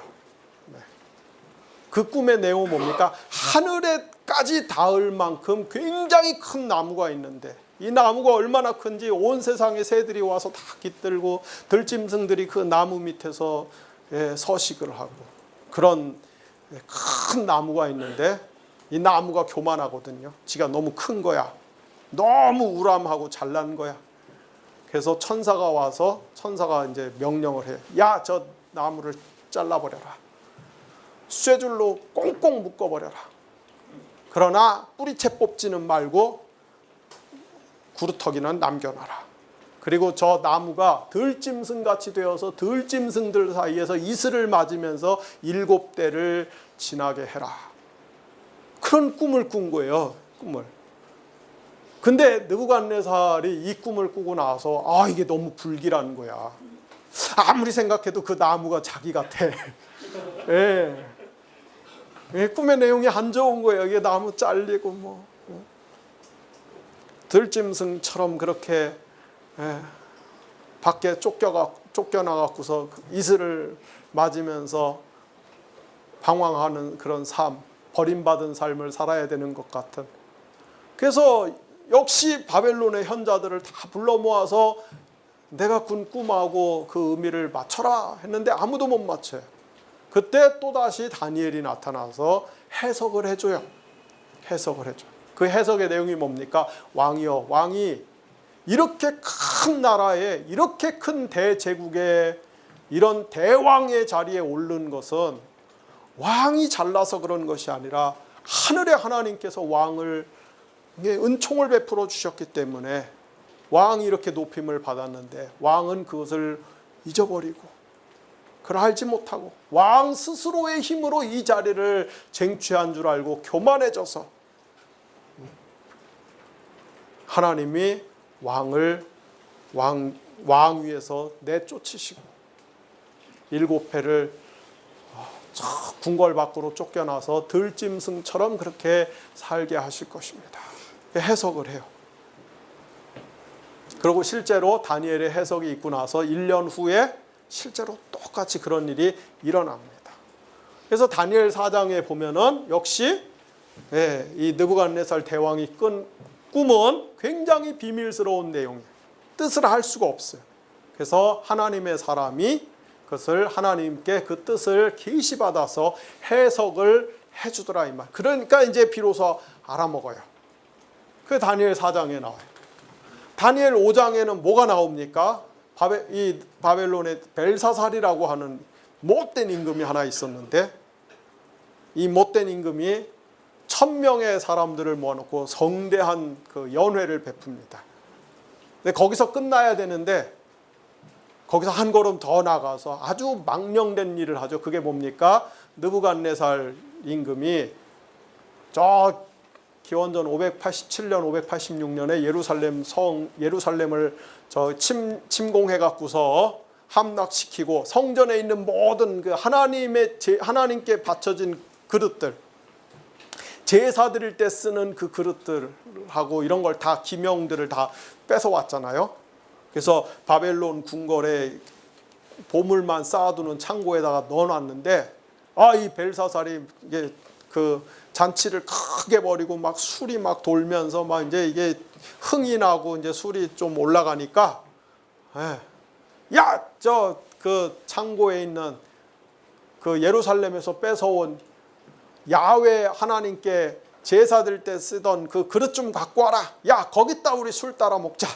그 꿈의 내용은 뭡니까? 하늘에까지 닿을 만큼 굉장히 큰 나무가 있는데 이 나무가 얼마나 큰지 온 세상의 새들이 와서 다 깃들고 들짐승들이 그 나무 밑에서 서식을 하고 그런 큰 나무가 있는데 이 나무가 교만하거든요. 지가 너무 큰 거야. 너무 우람하고 잘난 거야. 그래서 천사가 와서 천사가 이제 명령을 해요. 야, 저 나무를 잘라버려라. 쇠줄로 꽁꽁 묶어버려라. 그러나 뿌리채 뽑지는 말고 구루터기는 남겨놔라. 그리고 저 나무가 들짐승같이 되어서 들짐승들 사이에서 이슬을 맞으면서 7대를 지나게 해라. 그런 꿈을 꾼 거예요. 꿈을. 근데 느부갓네살이 이 꿈을 꾸고 나서 이게 너무 불길한 거야. 아무리 생각해도 그 나무가 자기 같아. 예. 꿈의 내용이 안 좋은 거예요. 이게 나무 잘리고 들짐승처럼 그렇게 밖에 쫓겨나갖고서 이슬을 맞으면서 방황하는 그런 삶, 버림받은 삶을 살아야 되는 것 같은. 그래서 역시 바벨론의 현자들을 다 불러 모아서 내가 꾼 꿈하고 그 의미를 맞춰라 했는데 아무도 못 맞춰요. 그때 또다시 다니엘이 나타나서 해석을 해줘요. 그 해석의 내용이 뭡니까? 왕이여, 왕이 이렇게 큰 나라에 이렇게 큰 대제국에 이런 대왕의 자리에 오른 것은 왕이 잘나서 그런 것이 아니라 하늘의 하나님께서 왕을 은총을 베풀어 주셨기 때문에 왕이 이렇게 높임을 받았는데 왕은 그것을 잊어버리고 그걸 알지 못하고 왕 스스로의 힘으로 이 자리를 쟁취한 줄 알고 교만해져서 하나님이 왕을 왕 위에서 내쫓으시고 7패를 궁궐 밖으로 쫓겨나서 들짐승처럼 그렇게 살게 하실 것입니다. 해석을 해요. 그리고 실제로 다니엘의 해석이 있고 나서 1년 후에 실제로 똑같이 그런 일이 일어납니다. 그래서 다니엘 4장에 보면은 역시 이 느부갓네살 대왕이 꾼 꿈은 굉장히 비밀스러운 내용이에요. 뜻을 할 수가 없어요. 그래서 하나님의 사람이 그것을 하나님께 그 뜻을 계시받아서 해석을 해주더라 이 말. 그러니까 이제 비로소 알아먹어요. 그 다니엘 4장에 나와요. 다니엘 5장에는 뭐가 나옵니까? 이 바벨론의 벨사살이라고 하는 못된 임금이 하나 있었는데, 이 못된 임금이 1000명의 사람들을 모아놓고 성대한 그 연회를 베풉니다. 근데 거기서 끝나야 되는데 거기서 한 걸음 더 나가서 아주 망령된 일을 하죠. 그게 뭡니까? 느부갓네살 임금이 저 기원전 587년, 586년에 예루살렘을 침공해 갖고서 함락시키고 성전에 있는 모든 그 하나님께 바쳐진 그릇들, 제사 드릴 때 쓰는 그 그릇들하고 이런 걸 다 기명들을 다 뺏어왔잖아요. 그래서 바벨론 궁궐에 보물만 쌓아두는 창고에다가 넣어놨는데, 이 벨사살이 이게 그 잔치를 크게 벌이고 막 술이 막 돌면서 막 이제 이게 흥이 나고 이제 술이 좀 올라가니까, 저 그 창고에 있는 그 예루살렘에서 뺏어온 야훼 하나님께 제사 드릴 때 쓰던 그 그릇 좀 갖고 와라. 야, 거기다 우리 술 따라 먹자.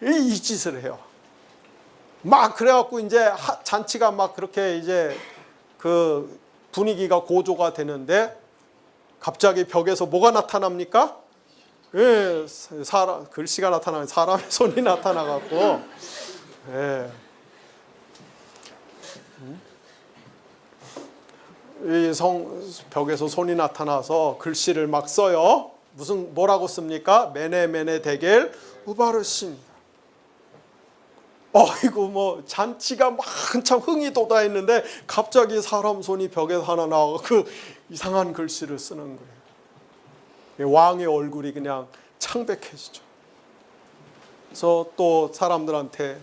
이 짓을 해요. 막 그래갖고 이제 잔치가 막 그렇게 이제 그 분위기가 고조가 되는데 갑자기 벽에서 뭐가 나타납니까? 글씨가 나타나면 사람의 손이 나타나갖고, 이 벽에서 손이 나타나서 글씨를 막 써요. 뭐라고 씁니까? 메네 데겔 우바르신. 이거 뭐 잔치가 막 한참 흥이 돋아있는데 갑자기 사람 손이 벽에서 하나 나와서 그 이상한 글씨를 쓰는 거예요. 왕의 얼굴이 그냥 창백해지죠. 그래서 또 사람들한테,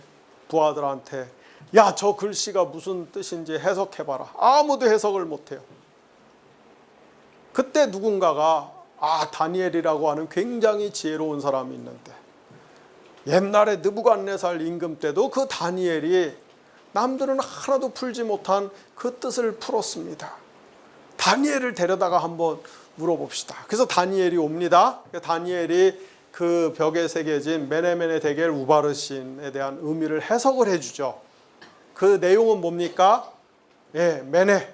부하들한테, 야, 저 글씨가 무슨 뜻인지 해석해봐라. 아무도 해석을 못해요. 그때 누군가가 다니엘이라고 하는 굉장히 지혜로운 사람이 있는데, 옛날에 느부갓네살 임금 때도 그 다니엘이 남들은 하나도 풀지 못한 그 뜻을 풀었습니다. 다니엘을 데려다가 한번 물어봅시다. 그래서 다니엘이 옵니다. 다니엘이 그 벽에 새겨진 메네 데겔 우바르신에 대한 의미를 해석을 해주죠. 그 내용은 뭡니까? 메네,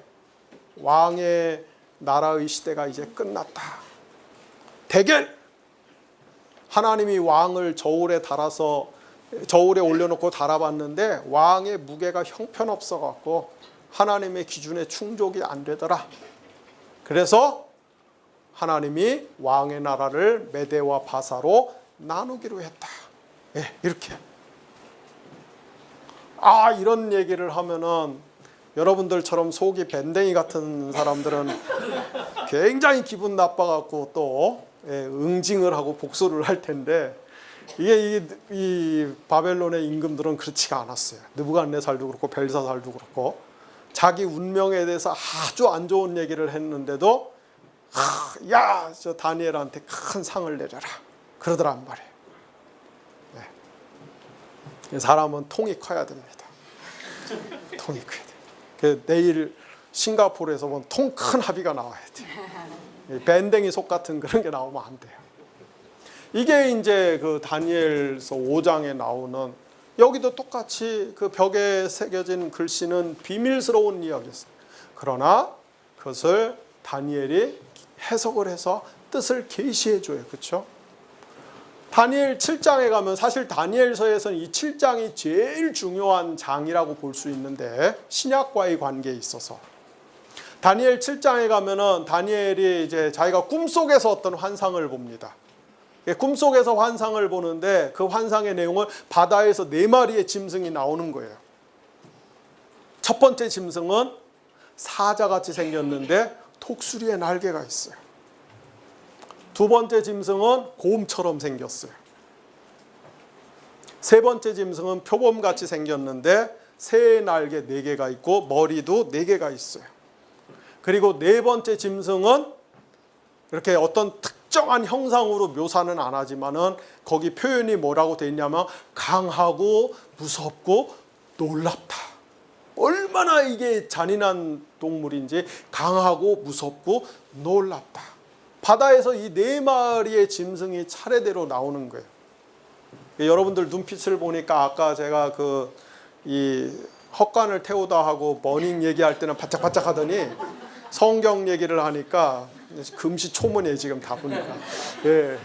왕의 나라의 시대가 이제 끝났다. 데겔, 하나님이 왕을 저울에 올려놓고 달아봤는데 왕의 무게가 형편없어 갖고 하나님의 기준에 충족이 안 되더라. 그래서 하나님이 왕의 나라를 메대와 바사로 나누기로 했다. 이렇게. 이런 얘기를 하면은 여러분들처럼 속이 밴댕이 같은 사람들은 굉장히 기분 나빠갖고 또 응징을 하고 복수를 할 텐데, 이 바벨론의 임금들은 그렇지가 않았어요. 느부갓네살도 그렇고 벨사살도 그렇고 자기 운명에 대해서 아주 안 좋은 얘기를 했는데도 저 다니엘한테 큰 상을 내려라 그러더란 말이에요. 사람은 통이 커야 됩니다. 통이 커야 돼요. 내일 싱가포르에서 보면 통 큰 합의가 나와야 돼요. 밴댕이 속 같은 그런 게 나오면 안 돼요. 이게 이제 그 다니엘서 5장에 나오는, 여기도 똑같이 그 벽에 새겨진 글씨는 비밀스러운 이야기였어요. 그러나 그것을 다니엘이 해석을 해서 뜻을 계시해 줘요. 그렇죠? 다니엘 7장에 가면 사실 다니엘서에서는 이 7장이 제일 중요한 장이라고 볼 수 있는데, 신약과의 관계에 있어서 다니엘 7장에 가면은 다니엘이 이제 자기가 꿈속에서 어떤 환상을 봅니다. 꿈속에서 환상을 보는데 그 환상의 내용은 바다에서 4마리의 짐승이 나오는 거예요. 첫 번째 짐승은 사자같이 생겼는데 독수리의 날개가 있어요. 두 번째 짐승은 곰처럼 생겼어요. 세 번째 짐승은 표범같이 생겼는데 새의 날개 4개가 있고 머리도 4개가 있어요. 그리고 4번째 짐승은 이렇게 어떤 특정한 형상으로 묘사는 안 하지만은 거기 표현이 뭐라고 되어 있냐면 강하고 무섭고 놀랍다. 얼마나 이게 잔인한 동물인지 강하고 무섭고 놀랍다. 바다에서 이 4마리의 짐승이 차례대로 나오는 거예요. 여러분들 눈빛을 보니까 아까 제가 이 헛간을 태우다 하고 머닝 얘기할 때는 바짝바짝 하더니 성경 얘기를 하니까 금시초문이에요 지금 다 보니까. 예.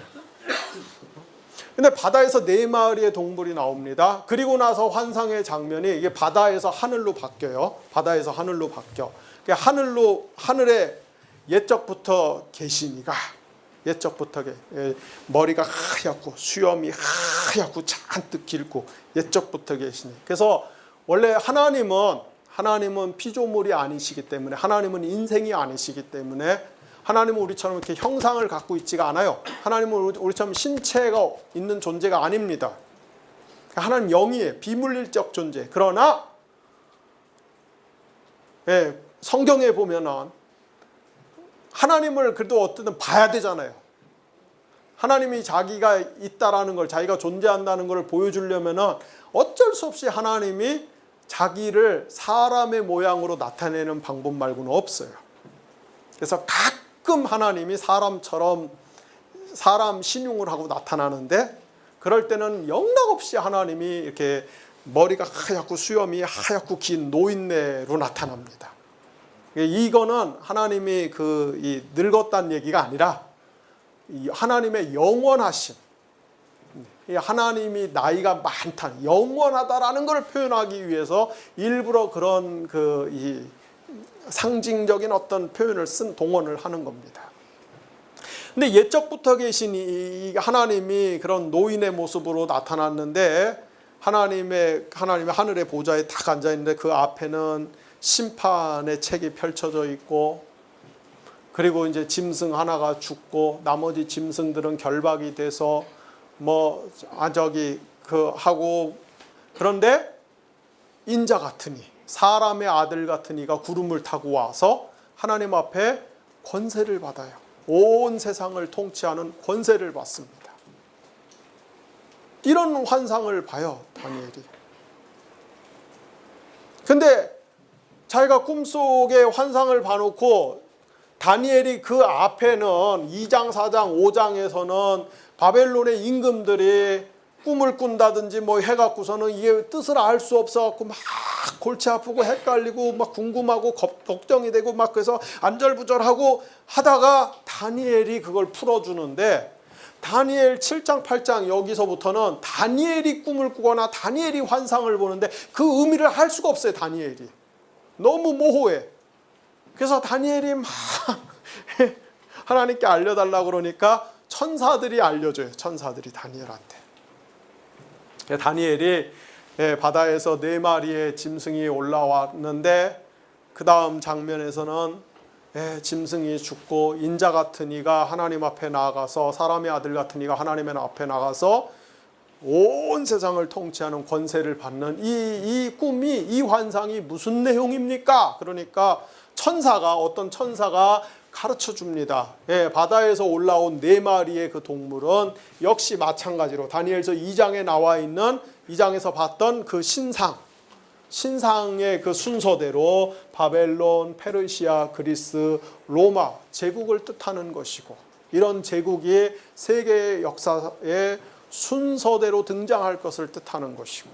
근데 바다에서 4마리의 동물이 나옵니다. 그리고 나서 환상의 장면이 이게 바다에서 하늘로 바뀌어요. 바다에서 하늘로 바뀌어. 하늘에 옛적부터 계시니가 옛적부터 머리가 하얗고 수염이 하얗고 잔뜩 길고 옛적부터 계시니. 그래서 원래 하나님은 피조물이 아니시기 때문에 하나님은 인생이 아니시기 때문에 하나님은 우리처럼 이렇게 형상을 갖고 있지가 않아요. 하나님은 우리처럼 신체가 있는 존재가 아닙니다. 하나님 영이에요. 비물질적 존재. 그러나 성경에 보면은 하나님을 그래도 어쨌든 봐야 되잖아요. 하나님이 자기가 있다라는 걸, 자기가 존재한다는 걸 보여주려면은 어쩔 수 없이 하나님이 자기를 사람의 모양으로 나타내는 방법 말고는 없어요. 그래서 가끔 하나님이 사람처럼 사람 신용을 하고 나타나는데 그럴 때는 영락없이 하나님이 이렇게 머리가 하얗고 수염이 하얗고 긴 노인네로 나타납니다. 이거는 하나님이 이 늙었다는 얘기가 아니라 하나님의 영원하심, 하나님이 나이가 많다, 영원하다라는 걸 표현하기 위해서 일부러 그런 이 상징적인 어떤 표현을 동원을 하는 겁니다. 근데 옛적부터 계신 이 하나님이 그런 노인의 모습으로 나타났는데 하나님의 하늘의 보좌에 딱 앉아 있는데 그 앞에는 심판의 책이 펼쳐져 있고 그리고 이제 짐승 하나가 죽고 나머지 짐승들은 결박이 돼서 하고 그런데 인자 같으니 사람의 아들 같은 이가 구름을 타고 와서 하나님 앞에 권세를 받아요. 온 세상을 통치하는 권세를 받습니다. 이런 환상을 봐요, 다니엘이. 근데 자기가 꿈속에 환상을 봐놓고 다니엘이 그 앞에는 2장, 4장, 5장에서는 바벨론의 임금들이 꿈을 꾼다든지 해갖고서는 이게 뜻을 알 수 없어갖고 막 골치 아프고 헷갈리고 막 궁금하고 걱정이 되고 막 그래서 안절부절하고 하다가 다니엘이 그걸 풀어주는데 다니엘 7장, 8장 여기서부터는 다니엘이 꿈을 꾸거나 다니엘이 환상을 보는데 그 의미를 알 수가 없어요, 다니엘이. 너무 모호해. 그래서 다니엘이 막 하나님께 알려달라고 그러니까 천사들이 알려줘요. 천사들이 다니엘한테. 다니엘이 바다에서 4마리의 짐승이 올라왔는데 그 다음 장면에서는 짐승이 죽고 인자 같은 이가 하나님 앞에 나아가서 사람의 아들 같은 이가 하나님의 앞에 나가서 온 세상을 통치하는 권세를 받는 이 꿈이, 이 환상이 무슨 내용입니까? 그러니까 어떤 천사가 가르쳐 줍니다. 바다에서 올라온 4마리의 그 동물은 역시 마찬가지로 다니엘서 2장에 나와 있는 2장에서 봤던 그 신상의 그 순서대로 바벨론, 페르시아, 그리스, 로마 제국을 뜻하는 것이고 이런 제국이 세계 역사의 순서대로 등장할 것을 뜻하는 것이고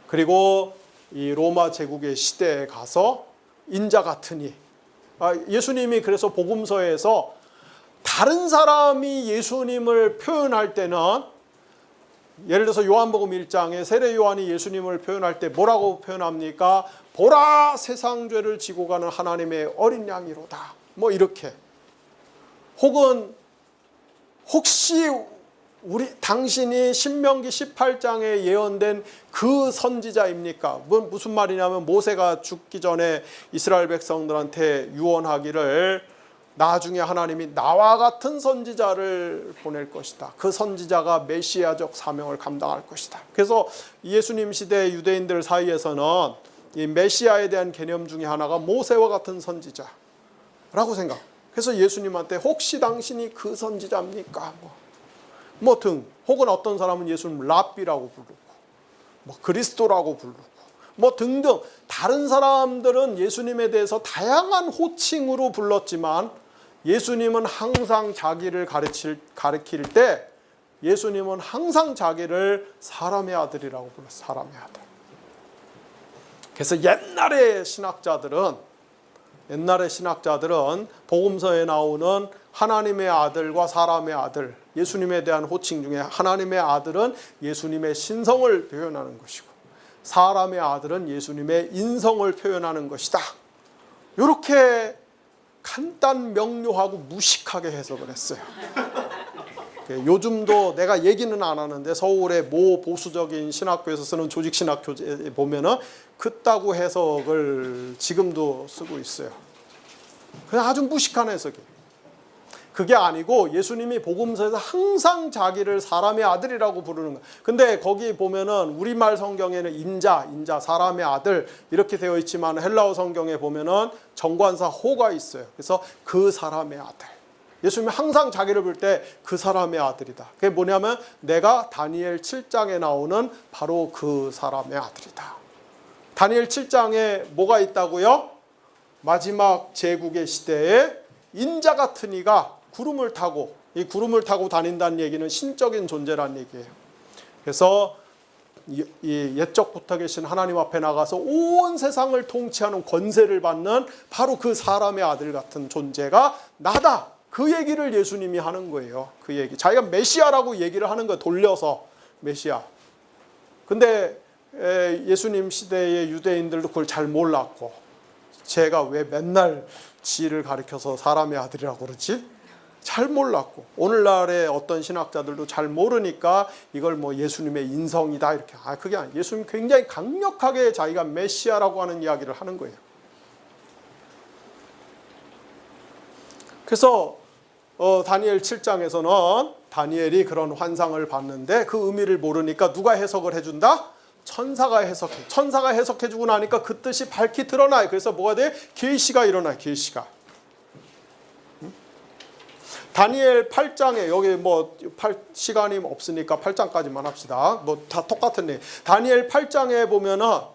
그리고 이 로마 제국의 시대에 가서 인자 같으니 예수님이 그래서 복음서에서 다른 사람이 예수님을 표현할 때는 예를 들어서 요한복음 1장에 세례 요한이 예수님을 표현할 때 뭐라고 표현합니까? 보라 세상 죄를 지고 가는 하나님의 어린 양이로다. 이렇게. 혹시 당신이 신명기 18장에 예언된 그 선지자입니까? 무슨 말이냐면 모세가 죽기 전에 이스라엘 백성들한테 유언하기를 나중에 하나님이 나와 같은 선지자를 보낼 것이다. 그 선지자가 메시아적 사명을 감당할 것이다. 그래서 예수님 시대 유대인들 사이에서는 이 메시아에 대한 개념 중에 하나가 모세와 같은 선지자라고 생각. 그래서 예수님한테 혹시 당신이 그 선지자입니까? 뭐 등, 혹은 어떤 사람은 예수님 랍비라고 부르고, 뭐 그리스도라고 부르고, 뭐 등등 다른 사람들은 예수님에 대해서 다양한 호칭으로 불렀지만 예수님은 항상 자기를 가리킬 때 예수님은 항상 자기를 사람의 아들이라고 불렀어요. 사람의 아들. 그래서 옛날의 신학자들은 복음서에 나오는 하나님의 아들과 사람의 아들, 예수님에 대한 호칭 중에 하나님의 아들은 예수님의 신성을 표현하는 것이고 사람의 아들은 예수님의 인성을 표현하는 것이다. 이렇게 간단 명료하고 무식하게 해석을 했어요. 요즘도 내가 얘기는 안 하는데 서울의 모 보수적인 신학교에서 쓰는 조직신학교에 보면은 그따구 해석을 지금도 쓰고 있어요. 그냥 아주 무식한 해석이에요. 그게 아니고 예수님이 복음서에서 항상 자기를 사람의 아들이라고 부르는 거예요. 근데 거기 보면은 우리말 성경에는 인자, 사람의 아들 이렇게 되어 있지만 헬라어 성경에 보면은 정관사 호가 있어요. 그래서 그 사람의 아들. 예수님이 항상 자기를 부를 때 그 사람의 아들이다. 그게 뭐냐면 내가 다니엘 7장에 나오는 바로 그 사람의 아들이다. 다니엘 7장에 뭐가 있다고요? 마지막 제국의 시대에 인자 같은 이가 구름을 타고, 이 구름을 타고 다닌다는 얘기는 신적인 존재라는 얘기예요. 그래서 이 옛적부터 계신 하나님 앞에 나가서 온 세상을 통치하는 권세를 받는 바로 그 사람의 아들 같은 존재가 나다. 그 얘기를 예수님이 하는 거예요. 그 얘기. 자기가 메시아라고 얘기를 하는 거예요. 돌려서 메시아. 근데 예수님 시대의 유대인들도 그걸 잘 몰랐고 제가 왜 맨날 지를 가리켜서 사람의 아들이라고 그러지? 잘 몰랐고 오늘날의 어떤 신학자들도 잘 모르니까 이걸 뭐 예수님의 인성이다 이렇게. 그게 아니에요. 예수님 굉장히 강력하게 자기가 메시아라고 하는 이야기를 하는 거예요. 그래서 다니엘 7장에서는 다니엘이 그런 환상을 봤는데 그 의미를 모르니까 누가 해석을 해준다? 천사가 해석해. 천사가 해석해주고 나니까 그 뜻이 밝히 드러나요. 그래서 뭐가 돼? 계시가 일어나요. 계시가. 다니엘 8장에 여기 뭐 시간이 없으니까 8장까지만 합시다. 뭐 다 똑같은 얘기. 다니엘 8장에 보면은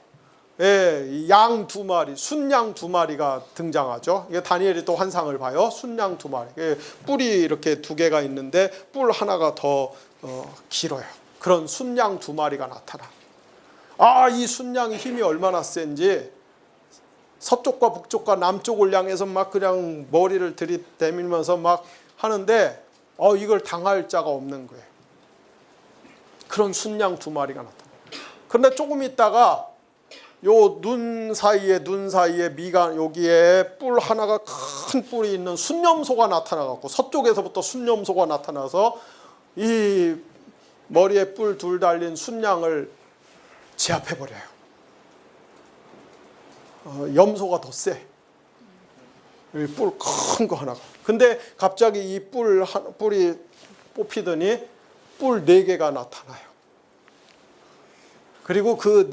양 2마리, 순양 2마리가 등장하죠. 이게 다니엘이 또 환상을 봐요. 순양 2마리. 뿔이 이렇게 2개가 있는데 뿔 하나가 더 길어요. 그런 순양 2마리가 나타나. 이 순양이 힘이 얼마나 센지 서쪽과 북쪽과 남쪽을 향해서 막 그냥 머리를 들이대밀면서 막 하는데 이걸 당할 자가 없는 거예요. 그런 순양 2마리가 나타나. 그런데 조금 있다가 요 눈 사이에 미간 여기에 뿔 하나가 큰 뿔이 있는 순념소가 나타나갖고 서쪽에서부터 순념소가 나타나서 이 머리에 뿔 2 달린 순양을 제압해버려요. 염소가 더 세. 뿔 큰 거 하나가. 근데 갑자기 이 뿔이 뽑히더니 뿔 4개가 나타나요. 그리고 그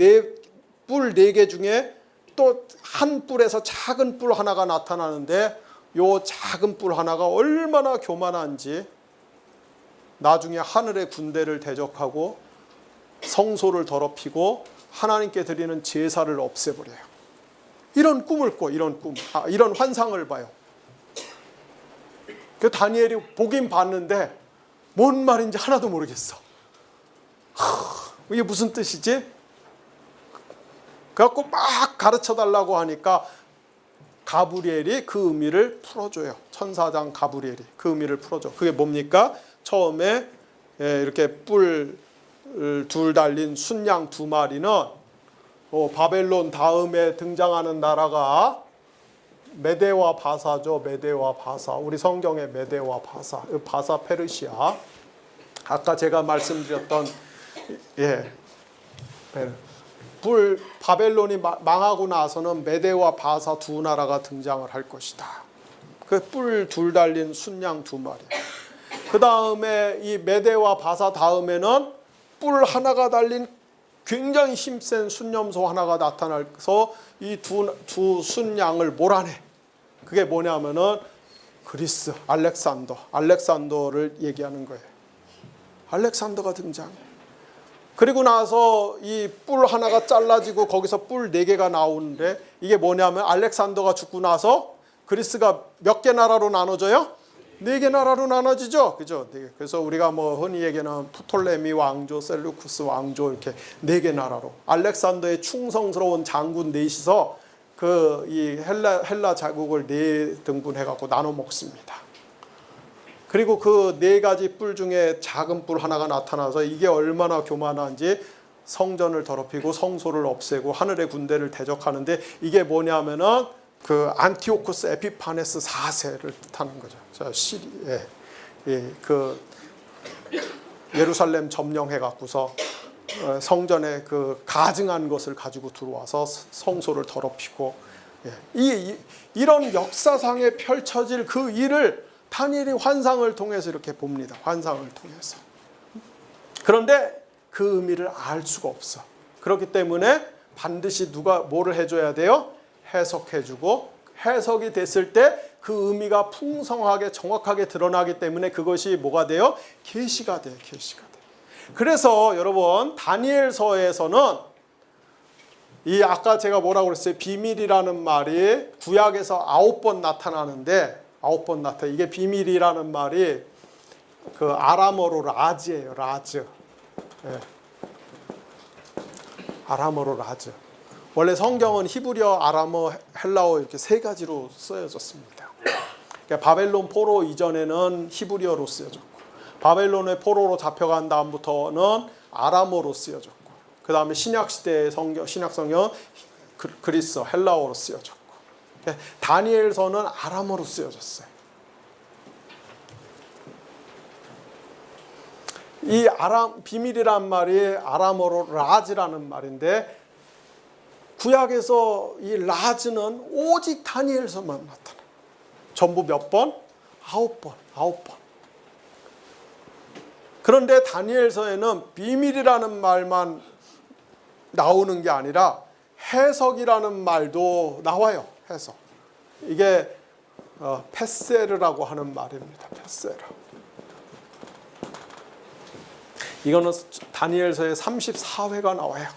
뿔 4개 중에 또 한 뿔에서 작은 뿔 하나가 나타나는데 요 작은 뿔 하나가 얼마나 교만한지 나중에 하늘의 군대를 대적하고 성소를 더럽히고 하나님께 드리는 제사를 없애버려요. 이런 꿈을 꿔, 이런 환상을 봐요. 그 다니엘이 보긴 봤는데 뭔 말인지 하나도 모르겠어. 이게 무슨 뜻이지? 그래갖고 막 가르쳐달라고 하니까 가브리엘이 그 의미를 풀어줘요. 천사장 가브리엘이 그 의미를 풀어줘. 그게 뭡니까? 처음에 이렇게 뿔 2 달린 순양 2마리는 바벨론 다음에 등장하는 나라가 메데와 바사죠. 메데와 바사. 우리 성경의 메데와 바사. 바사 페르시아. 아까 제가 말씀드렸던 바벨론이 망하고 나서는 메데와 바사 2 나라가 등장을 할 것이다. 그 뿔 둘 달린 순양 2마리. 그 다음에 이 메대와 바사 다음에는 뿔 하나가 달린 굉장히 힘센 순념소 하나가 나타나서 이 두 순양을 몰아내. 그게 뭐냐면은 그리스 알렉산더를 얘기하는 거예요. 알렉산더가 등장. 그리고 나서 이 뿔 하나가 잘라지고 거기서 뿔 4개가 나오는데 이게 뭐냐면 알렉산더가 죽고 나서 그리스가 몇 개 나라로 나눠져요? 4개 나라로 나눠지죠. 그죠? 그래서 우리가 뭐 흔히 얘기하는 프톨레미 왕조, 셀루쿠스 왕조 이렇게 4개 나라로 알렉산더의 충성스러운 장군 넷이서 그 이 헬라 자국을 4등분해 갖고 나눠 먹습니다. 그리고 그 4가지 뿔 중에 작은 뿔 하나가 나타나서 이게 얼마나 교만한지 성전을 더럽히고 성소를 없애고 하늘의 군대를 대적하는데 이게 뭐냐면은 그 안티오쿠스 에피파네스 4세를 뜻하는 거죠. 그 예루살렘 점령해 갖고서 성전에 그 가증한 것을 가지고 들어와서 성소를 더럽히고 이런 역사상에 펼쳐질 그 일을 다니엘이 환상을 통해서 이렇게 봅니다. 환상을 통해서. 그런데 그 의미를 알 수가 없어. 그렇기 때문에 반드시 누가 뭐를 해줘야 돼요? 해석해주고 해석이 됐을 때 그 의미가 풍성하게 정확하게 드러나기 때문에 그것이 뭐가 돼요? 계시가 돼요. 계시가 돼. 그래서 여러분 다니엘서에서는 이 아까 제가 뭐라고 그랬어요? 비밀이라는 말이 구약에서 9번 나타나는데 9번 나타. 이게 비밀이라는 말이 그 아람어로 라즈예요. 라즈. 예. 아람어로 라즈. 원래 성경은 히브리어, 아람어, 헬라어 이렇게 3가지로 쓰여졌습니다. 그러니까 바벨론 포로 이전에는 히브리어로 쓰여졌고 바벨론의 포로로 잡혀간 다음부터는 아람어로 쓰여졌고 그 다음에 신약시대의 신약성경 그리스, 헬라어로 쓰여졌고 다니엘서는 아람어로 쓰여졌어요. 이 비밀이란 말이 아람어로 라즈라는 말인데 구약에서 이 라즈는 오직 다니엘서만 나타나. 전부 몇 번? 9번. 그런데 다니엘서에는 비밀이라는 말만 나오는 게 아니라 해석이라는 말도 나와요. 해석. 이게 페세르라고 하는 말입니다. 페세르. 이거는 다니엘서에 34회가 나와요.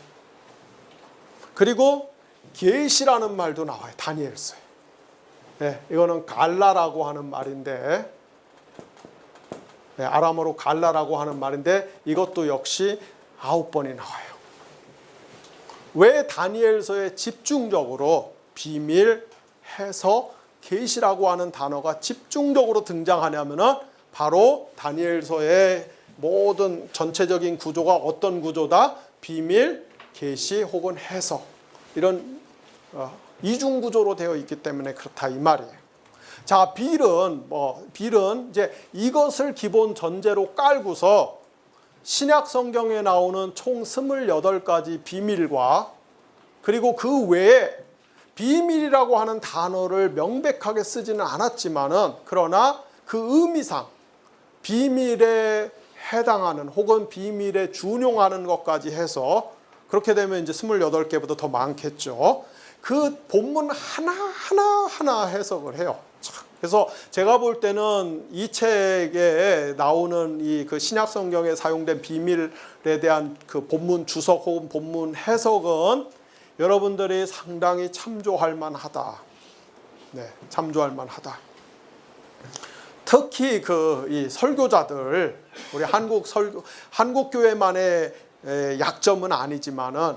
그리고 계시라는 말도 나와요. 다니엘서에. 네, 이거는 갈라라고 하는 말인데 네, 아람어로 갈라라고 하는 말인데 이것도 역시 9번이 나와요. 왜 다니엘서에 집중적으로 비밀, 해석, 계시라고 하는 단어가 집중적으로 등장하냐면은 바로 다니엘서의 모든 전체적인 구조가 어떤 구조다? 비밀, 계시 혹은 해석 이런 이중 구조로 되어 있기 때문에 그렇다 이 말이에요. 자, 빌은 이제 이것을 기본 전제로 깔고서 신약 성경에 나오는 총 28가지 비밀과 그리고 그 외에 비밀이라고 하는 단어를 명백하게 쓰지는 않았지만은 그러나 그 의미상 비밀에 해당하는 혹은 비밀에 준용하는 것까지 해서 그렇게 되면 이제 28개보다 더 많겠죠. 그 본문 하나 해석을 해요. 그래서 제가 볼 때는 이 책에 나오는 이 그 신약 성경에 사용된 비밀에 대한 그 본문 주석 혹은 본문 해석은 여러분들이 상당히 참조할 만하다. 네, 참조할 만하다. 특히 이 설교자들 우리 한국 교회만의 약점은 아니지만은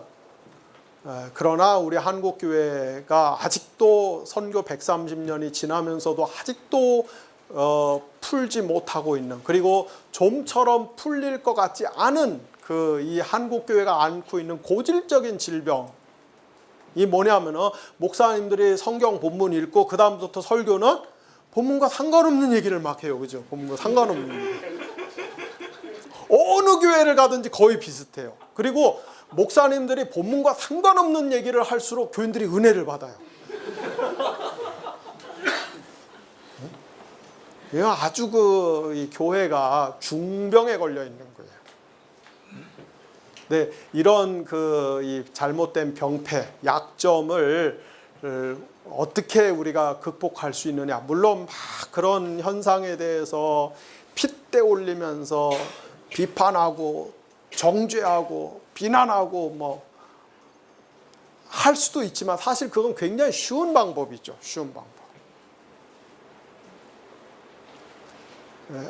그러나 우리 한국 교회가 아직도 선교 130년이 지나면서도 아직도 풀지 못하고 있는 그리고 좀처럼 풀릴 것 같지 않은 이 한국 교회가 안고 있는 고질적인 질병이 뭐냐면은 목사님들이 성경 본문 읽고 그 다음부터 설교는 본문과 상관없는 얘기를 막 해요, 그죠? 본문과 상관없는 얘기. 어느 교회를 가든지 거의 비슷해요. 그리고 목사님들이 본문과 상관없는 얘기를 할수록 교인들이 은혜를 받아요. 아주 이 교회가 중병에 걸려 있는 거예요. 네, 이런 이 잘못된 병폐, 약점을 어떻게 우리가 극복할 수 있느냐. 물론 막 그런 현상에 대해서 핏대 올리면서 비판하고 정죄하고 비난하고 뭐 할 수도 있지만 사실 그건 굉장히 쉬운 방법이죠. 쉬운 방법.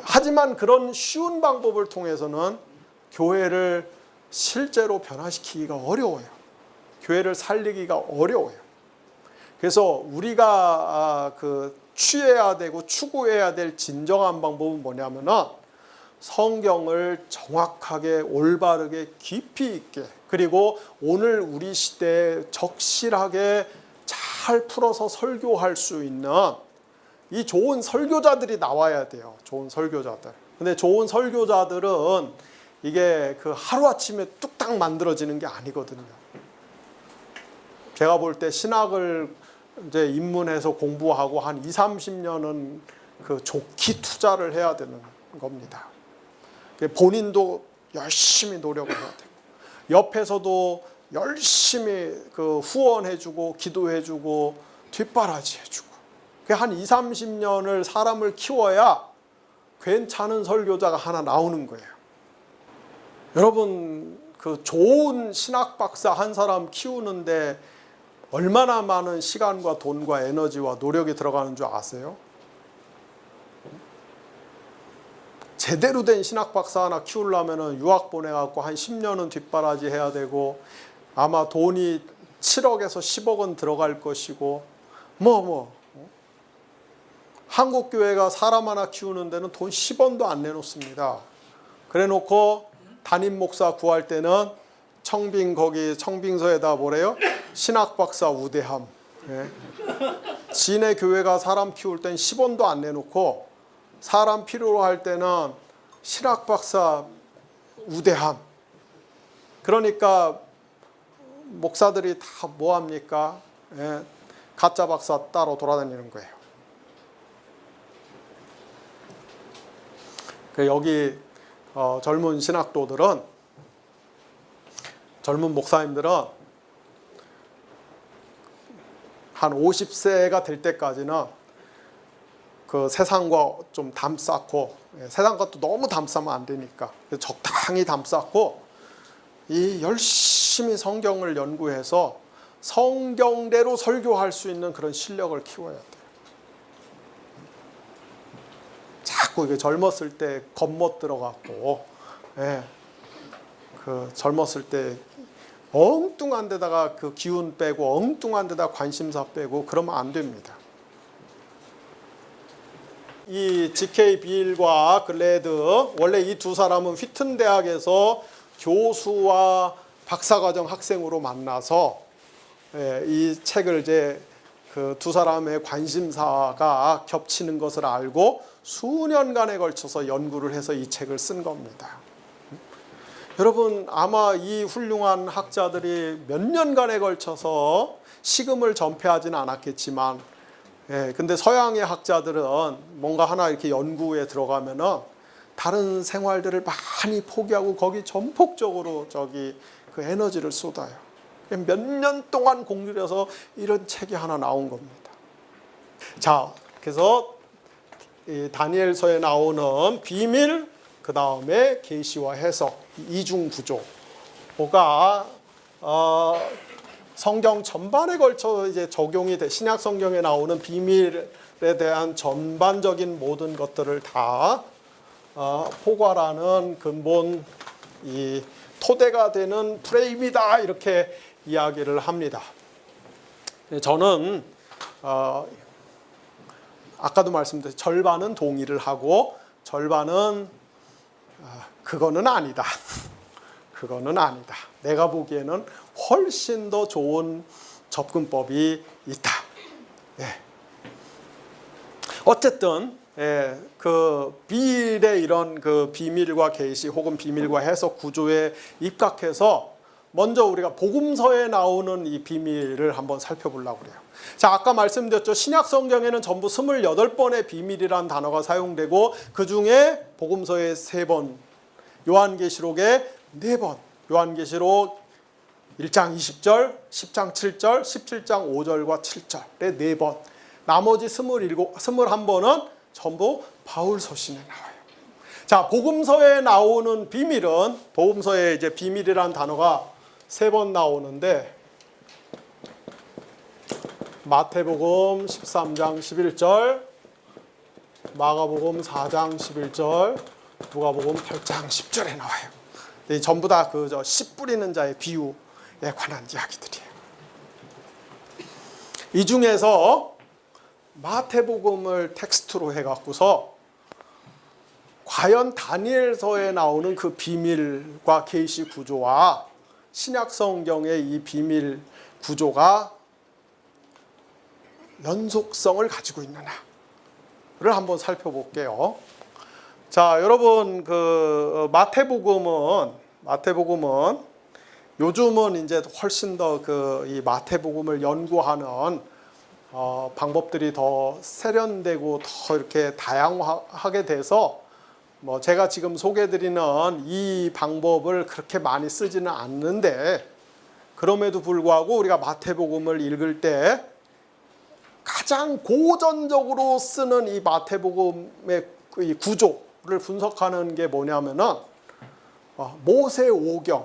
하지만 그런 쉬운 방법을 통해서는 교회를 실제로 변화시키기가 어려워요. 교회를 살리기가 어려워요. 그래서 우리가 취해야 되고 추구해야 될 진정한 방법은 뭐냐면은 성경을 정확하게 올바르게 깊이 있게 그리고 오늘 우리 시대에 적실하게 잘 풀어서 설교할 수 있는 이 좋은 설교자들이 나와야 돼요. 좋은 설교자들. 근데 좋은 설교자들은 이게 하루아침에 뚝딱 만들어지는 게 아니거든요. 제가 볼 때 신학을 이제 입문해서 공부하고 한 20-30년은 좋게 투자를 해야 되는 겁니다. 본인도 열심히 노력을 해야 되고 옆에서도 열심히 후원해주고 기도해주고 뒷바라지해주고 한 20-30년을 사람을 키워야 괜찮은 설교자가 하나 나오는 거예요. 여러분 좋은 신학 박사 한 사람 키우는데 얼마나 많은 시간과 돈과 에너지와 노력이 들어가는 줄 아세요? 제대로 된 신학 박사 하나 키우려면 유학 보내갖고 한 10년은 뒷바라지 해야 되고 아마 돈이 7억에서 10억은 들어갈 것이고 한국 교회가 사람 하나 키우는 데는 돈 10원도 안 내놓습니다. 그래 놓고 담임 목사 구할 때는 청빙서에다 뭐래요? 신학 박사 우대함. 지네 교회가 사람 키울 땐 10원도 안 내놓고 사람 필요로 할 때는 신학 박사 우대함. 그러니까 목사들이 다 뭐합니까? 가짜 박사 따로 돌아다니는 거예요. 여기 젊은 신학도들은 젊은 목사님들은 한 50세가 될 때까지는 세상과 좀 담쌓고 세상과 또 너무 담쌓으면 안 되니까 적당히 담쌓고 열심히 성경을 연구해서 성경대로 설교할 수 있는 그런 실력을 키워야 돼요. 자꾸 이게 젊었을 때 겉멋 들어갔고 젊었을 때 엉뚱한 데다가 기운 빼고 엉뚱한 데다 관심사 빼고 그러면 안 됩니다. 이 G.K. 빌과 글래드 원래 이 두 사람은 휘튼 대학에서 교수와 박사과정 학생으로 만나서 이 책을 이제 두 사람의 관심사가 겹치는 것을 알고 수년간에 걸쳐서 연구를 해서 이 책을 쓴 겁니다. 여러분 아마 이 훌륭한 학자들이 몇 년간에 걸쳐서 식음을 전폐하지는 않았겠지만 근데 서양의 학자들은 뭔가 하나 이렇게 연구에 들어가면은 다른 생활들을 많이 포기하고 거기 전폭적으로 에너지를 쏟아요. 몇 년 동안 공부를 해서 이런 책이 하나 나온 겁니다. 자, 그래서 이 다니엘서에 나오는 비밀, 그 다음에 계시와 해석, 이중 구조가 성경 전반에 걸쳐 이제 적용이 돼 신약 성경에 나오는 비밀에 대한 전반적인 모든 것들을 다 포괄하는 근본 이 토대가 되는 프레임이다 이렇게 이야기를 합니다. 저는 아까도 말씀드렸듯이 절반은 동의를 하고 절반은 그거는 아니다. 그거는 아니다. 내가 보기에는 훨씬 더 좋은 접근법이 있다. 어쨌든 비일의 이런 비밀과 계시 혹은 비밀과 해석 구조에 입각해서 먼저 우리가 복음서에 나오는 이 비밀을 한번 살펴보려고 그래요. 자, 아까 말씀드렸죠. 신약 성경에는 전부 28번의 비밀이라는 단어가 사용되고 그 중에 복음서에 3번, 요한계시록에 4번, 요한계시록 1장 20절, 10장 7절, 17장 5절과 7절에 4번, 나머지 21번은 전부 바울 서신에 나와요. 자, 복음서에 나오는 비밀은, 복음서에 이제 비밀이라는 단어가 3번 나오는데, 마태복음 13장 11절, 마가복음 4장 11절, 누가복음 8장 10절에 나와요. 전부 다 씨 뿌리는 자의 비유에 관한 이야기들이에요. 이 중에서 마태복음을 텍스트로 해갖고서 과연 다니엘서에 나오는 그 비밀과 계시 구조와 신약 성경의 이 비밀 구조가 연속성을 가지고 있느냐를 한번 살펴볼게요. 자, 여러분, 마태복음은 요즘은 이제 훨씬 더 이 마태복음을 연구하는 방법들이 더 세련되고 더 이렇게 다양하게 돼서 제가 지금 소개해드리는 이 방법을 그렇게 많이 쓰지는 않는데, 그럼에도 불구하고 우리가 마태복음을 읽을 때 가장 고전적으로 쓰는 이 마태복음의 이 구조를 분석하는 게 뭐냐면은 모세 오경에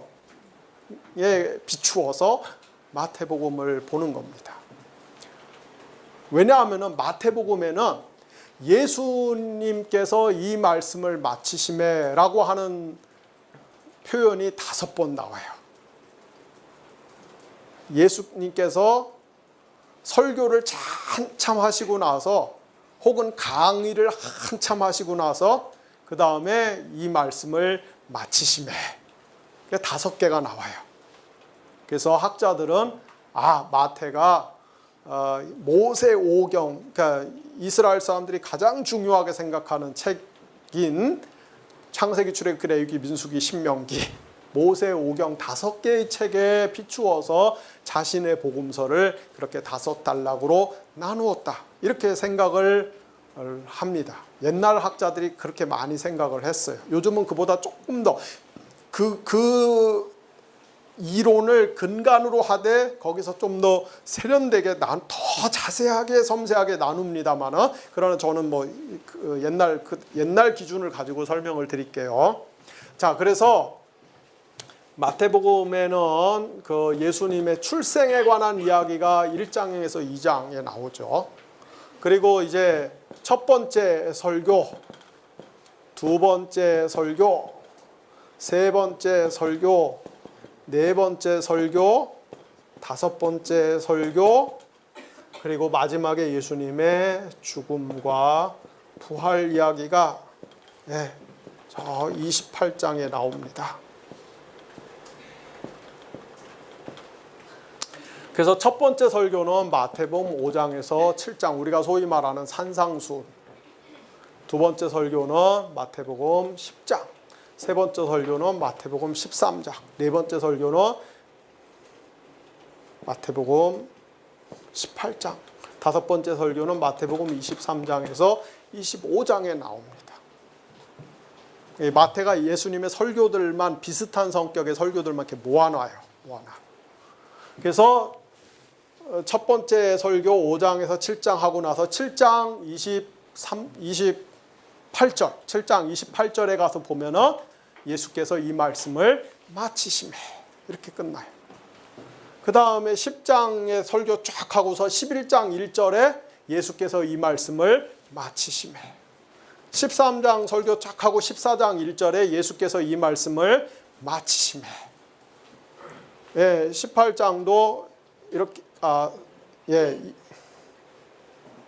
비추어서 마태복음을 보는 겁니다. 왜냐하면은 마태복음에는 예수님께서 이 말씀을 마치시매라고 하는 표현이 5번 나와요. 예수님께서 설교를 한참 하시고 나서, 혹은 강의를 한참 하시고 나서 그 다음에 이 말씀을 마치시매, 5개가 나와요. 그래서 학자들은 마태가 모세 오경, 그러니까 이스라엘 사람들이 가장 중요하게 생각하는 책인 창세기, 출애굽기, 레위기, 민수기, 신명기, 모세 오경 5개의 책에 비추어서 자신의 복음서를 그렇게 5단락으로 나누었다, 이렇게 생각을 합니다. 옛날 학자들이 그렇게 많이 생각을 했어요. 요즘은 그보다 조금 더 그 이론을 근간으로 하되 거기서 좀 더 세련되게 더 자세하게 섬세하게 나눕니다만은, 그러나 저는 옛날 기준을 가지고 설명을 드릴게요. 자, 그래서 마태복음에는 예수님의 출생에 관한 이야기가 1장에서 2장에 나오죠. 그리고 이제 첫 번째 설교, 두 번째 설교, 세 번째 설교, 네 번째 설교, 5번째 설교, 그리고 마지막에 예수님의 죽음과 부활 이야기가 저 28장에 나옵니다. 그래서 첫 번째 설교는 마태복음 5장에서 7장, 우리가 소위 말하는 산상수. 두 번째 설교는 마태복음 10장. 세 번째 설교는 마태복음 13장. 네 번째 설교는 마태복음 18장. 5번째 설교는 마태복음 23장에서 25장에 나옵니다. 마태가 예수님의 설교들만, 비슷한 성격의 설교들만 이렇게 모아놔요. 그래서 첫 번째 설교 5장에서 7장 하고 나서 7장 28절, 7장 28절에 가서 보면은 예수께서 이 말씀을 마치시매, 이렇게 끝나요. 그 다음에 10장의 설교 쫙 하고서 11장 1절에 예수께서 이 말씀을 마치시매, 13장 설교 쫙 하고 14장 1절에 예수께서 이 말씀을 마치시매, 18장도 이렇게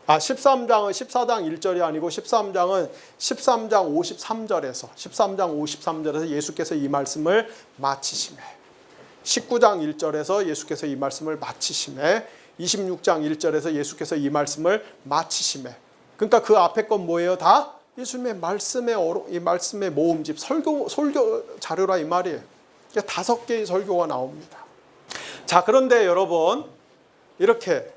13장은 14장 1절이 아니고 13장은 13장 53절에서 예수께서 이 말씀을 마치시매, 19장 1절에서 예수께서 이 말씀을 마치시매, 26장 1절에서 예수께서 이 말씀을 마치시매. 그러니까 그 앞에 건 뭐예요? 다 예수님의 말씀의 이 말씀의 모음집, 설교 자료라 이 말이에요. 5개의 설교가 나옵니다. 자, 그런데 여러분, 이렇게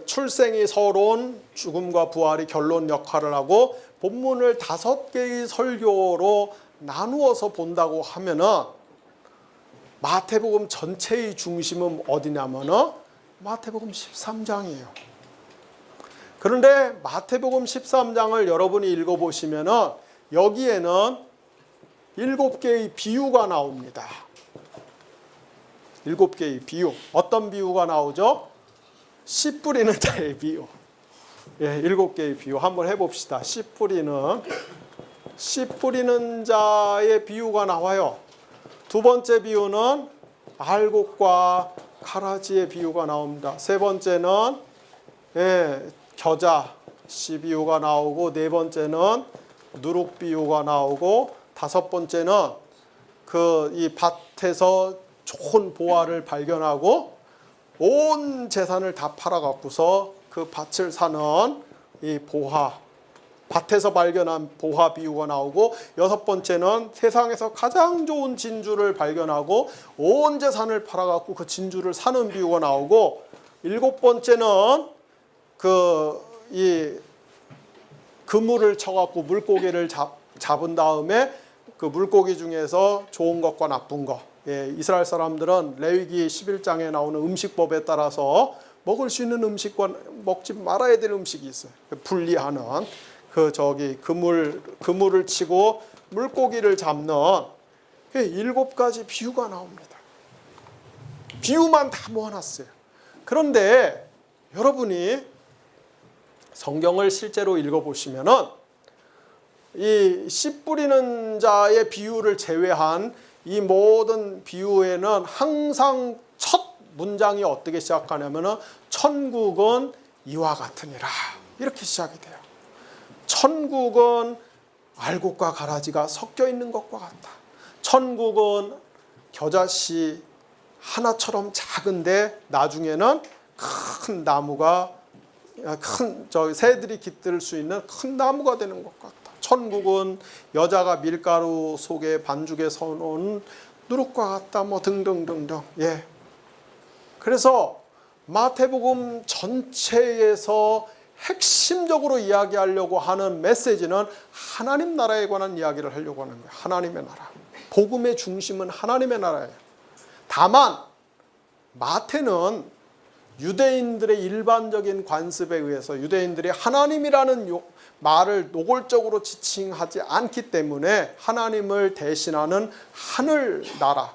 출생이 서론, 죽음과 부활이 결론 역할을 하고 본문을 5개의 설교로 나누어서 본다고 하면은 마태복음 전체의 중심은 어디냐면은 마태복음 13장이에요. 그런데 마태복음 13장을 여러분이 읽어보시면은 여기에는 7개의 비유가 나옵니다. 7개의 비유. 어떤 비유가 나오죠? 씨 뿌리는 자의 비유. 7개의 비유 한번 해봅시다. 씨 뿌리는 자의 비유가 나와요. 두 번째 비유는 알곡과 가라지의 비유가 나옵니다. 세 번째는 겨자 씨 비유가 나오고, 네 번째는 누룩 비유가 나오고, 다섯 번째는 이 밭에서 좋은 보화를 발견하고 온 재산을 다 팔아갖고서 그 밭을 사는 이 밭에서 발견한 보화 비유가 나오고, 여섯 번째는 세상에서 가장 좋은 진주를 발견하고 온 재산을 팔아갖고 그 진주를 사는 비유가 나오고, 일곱 번째는 이 그물을 쳐갖고 물고기를 잡은 다음에 그 물고기 중에서 좋은 것과 나쁜 것, 이스라엘 사람들은 레위기 11장에 나오는 음식법에 따라서 먹을 수 있는 음식과 먹지 말아야 될 음식이 있어요. 분리하는 그물을 치고 물고기를 잡는 7가지 비유가 나옵니다. 비유만 다 모아놨어요. 그런데 여러분이 성경을 실제로 읽어보시면은 이 씨 뿌리는 자의 비유를 제외한 이 모든 비유에는 항상 첫 문장이 어떻게 시작하냐면은 천국은 이와 같으니라, 이렇게 시작이 돼요. 천국은 알곡과 가라지가 섞여 있는 것과 같다. 천국은 겨자씨 하나처럼 작은데 나중에는 큰 나무가 새들이 깃들 수 있는 큰 나무가 되는 것 같다. 천국은 여자가 밀가루 속에 반죽에 서놓은 누룩과 같다. 뭐 등등등등. 그래서 마태복음 전체에서 핵심적으로 이야기하려고 하는 메시지는 하나님 나라에 관한 이야기를 하려고 하는 거예요. 하나님의 나라. 복음의 중심은 하나님의 나라예요. 다만 마태는 유대인들의 일반적인 관습에 의해서 유대인들이 하나님이라는 말을 노골적으로 지칭하지 않기 때문에 하나님을 대신하는 하늘 나라,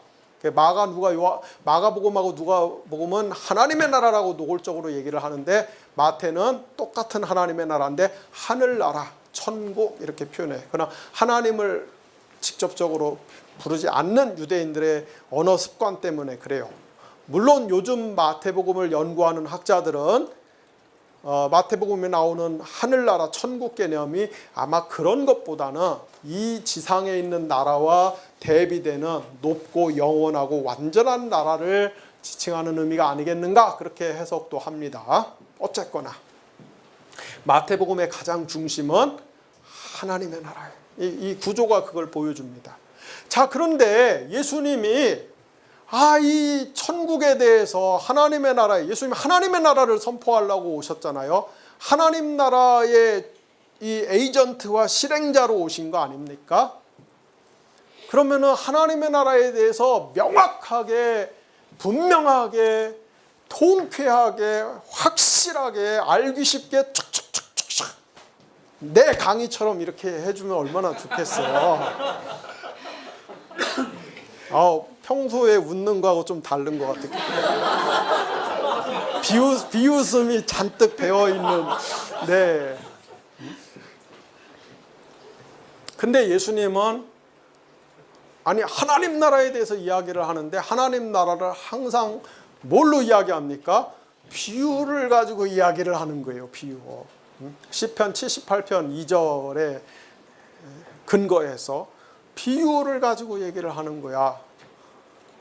마가복음하고 누가복음은 하나님의 나라라고 노골적으로 얘기를 하는데, 마태는 똑같은 하나님의 나라인데 하늘나라, 천국 이렇게 표현해요. 그러나 하나님을 직접적으로 부르지 않는 유대인들의 언어 습관 때문에 그래요. 물론 요즘 마태복음을 연구하는 학자들은 마태복음에 나오는 하늘나라, 천국 개념이 아마 그런 것보다는 이 지상에 있는 나라와 대비되는 높고 영원하고 완전한 나라를 지칭하는 의미가 아니겠는가, 그렇게 해석도 합니다. 어쨌거나 마태복음의 가장 중심은 하나님의 나라예요. 이 구조가 그걸 보여줍니다. 자, 그런데 예수님이 이 천국에 대해서 하나님의 나라에, 예수님이 하나님의 나라를 선포하려고 오셨잖아요. 하나님 나라의 이 에이전트와 실행자로 오신 거 아닙니까? 그러면은 하나님의 나라에 대해서 명확하게, 분명하게, 통쾌하게, 확실하게, 알기 쉽게 촉촉촉촉 내 강의처럼 이렇게 해주면 얼마나 좋겠어요. 평소에 웃는 거하고 좀 다른 것 같아요. 비웃음이 잔뜩 배어있는. 네. 근데 예수님은 하나님 나라에 대해서 이야기를 하는데, 하나님 나라를 항상 뭘로 이야기합니까? 비유를 가지고 이야기를 하는 거예요. 비유. 시편 78편 2절에 근거해서 비유를 가지고 얘기를 하는 거야.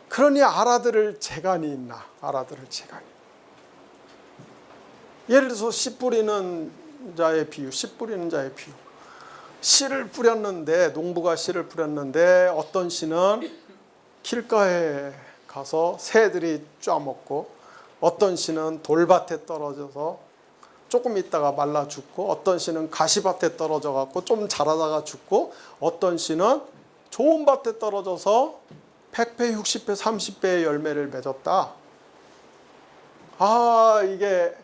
그러니 알아들을 재간이 있나? 알아들을 재간이. 예를 들어서 씨 뿌리는 자의 비유, 씨 뿌리는 자의 비유. 씨를 뿌렸는데, 농부가 씨를 뿌렸는데 어떤 씨는 길가에 가서 새들이 쪄먹고, 어떤 씨는 돌밭에 떨어져서 조금 있다가 말라 죽고, 어떤 씨는 가시밭에 떨어져 갖고 좀 자라다가 죽고, 어떤 씨는 좋은 밭에 떨어져서 100배, 60배, 30배의 열매를 맺었다. 이게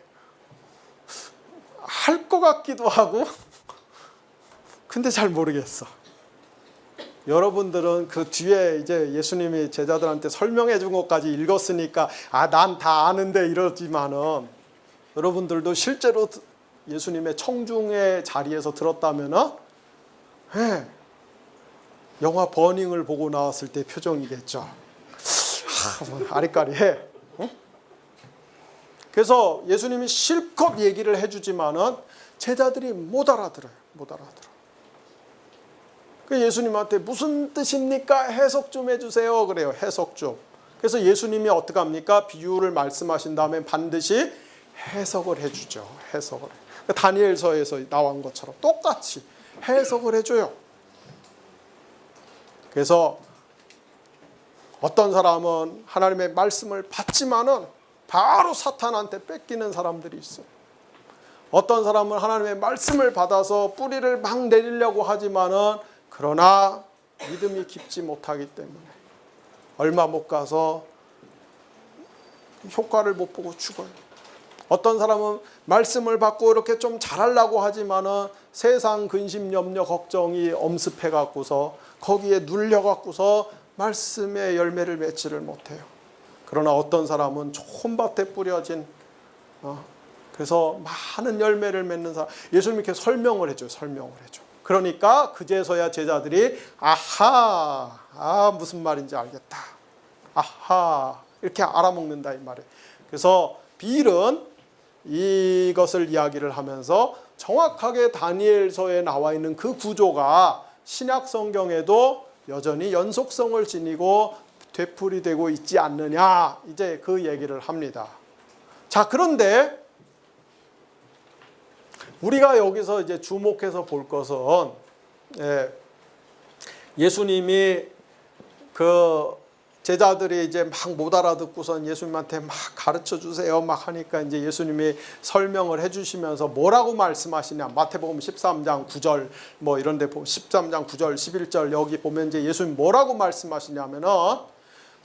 할 것 같기도 하고 근데 잘 모르겠어. 여러분들은 그 뒤에 이제 예수님이 제자들한테 설명해 준 것까지 읽었으니까 난 다 아는데 이러지만은, 여러분들도 실제로 예수님의 청중의 자리에서 들었다면은 영화 버닝을 보고 나왔을 때 표정이겠죠. 아리까리해. 그래서 예수님이 실컷 얘기를 해주지만은 제자들이 못 알아들어요. 예수님한테 무슨 뜻입니까? 해석 좀 해주세요. 그래요. 해석 좀. 그래서 예수님이 어떻게 합니까? 비유를 말씀하신 다음에 반드시 해석을 해주죠. 해석을. 다니엘서에서 나온 것처럼 똑같이 해석을 해줘요. 그래서 어떤 사람은 하나님의 말씀을 받지만은 바로 사탄한테 뺏기는 사람들이 있어요. 어떤 사람은 하나님의 말씀을 받아서 뿌리를 막 내리려고 하지만은, 그러나 믿음이 깊지 못하기 때문에 얼마 못 가서 효과를 못 보고 죽어요. 어떤 사람은 말씀을 받고 이렇게 좀 잘하려고 하지만은 세상 근심 염려 걱정이 엄습해 갖고서 거기에 눌려 갖고서 말씀의 열매를 맺지를 못해요. 그러나 어떤 사람은 좋은 밭에 뿌려진 그래서 많은 열매를 맺는 사람, 예수님이 이렇게 설명을 해줘. 그러니까 그제서야 제자들이 무슨 말인지 알겠다. 이렇게 알아먹는다 이 말이에요. 그래서 빌은 이것을 이야기를 하면서 정확하게 다니엘서에 나와 있는 그 구조가 신약 성경에도 여전히 연속성을 지니고 되풀이되고 있지 않느냐, 이제 그 얘기를 합니다. 자, 그런데 우리가 여기서 이제 주목해서 볼 것은, 예수님이 그 제자들이 이제 막 못 알아듣고선 예수님한테 막 가르쳐 주세요 막 하니까, 이제 예수님이 설명을 해주시면서 뭐라고 말씀하시냐, 마태복음 13장 9절 뭐 이런 데 보면 13장 9절 11절 여기 보면 이제 예수님 뭐라고 말씀하시냐면은,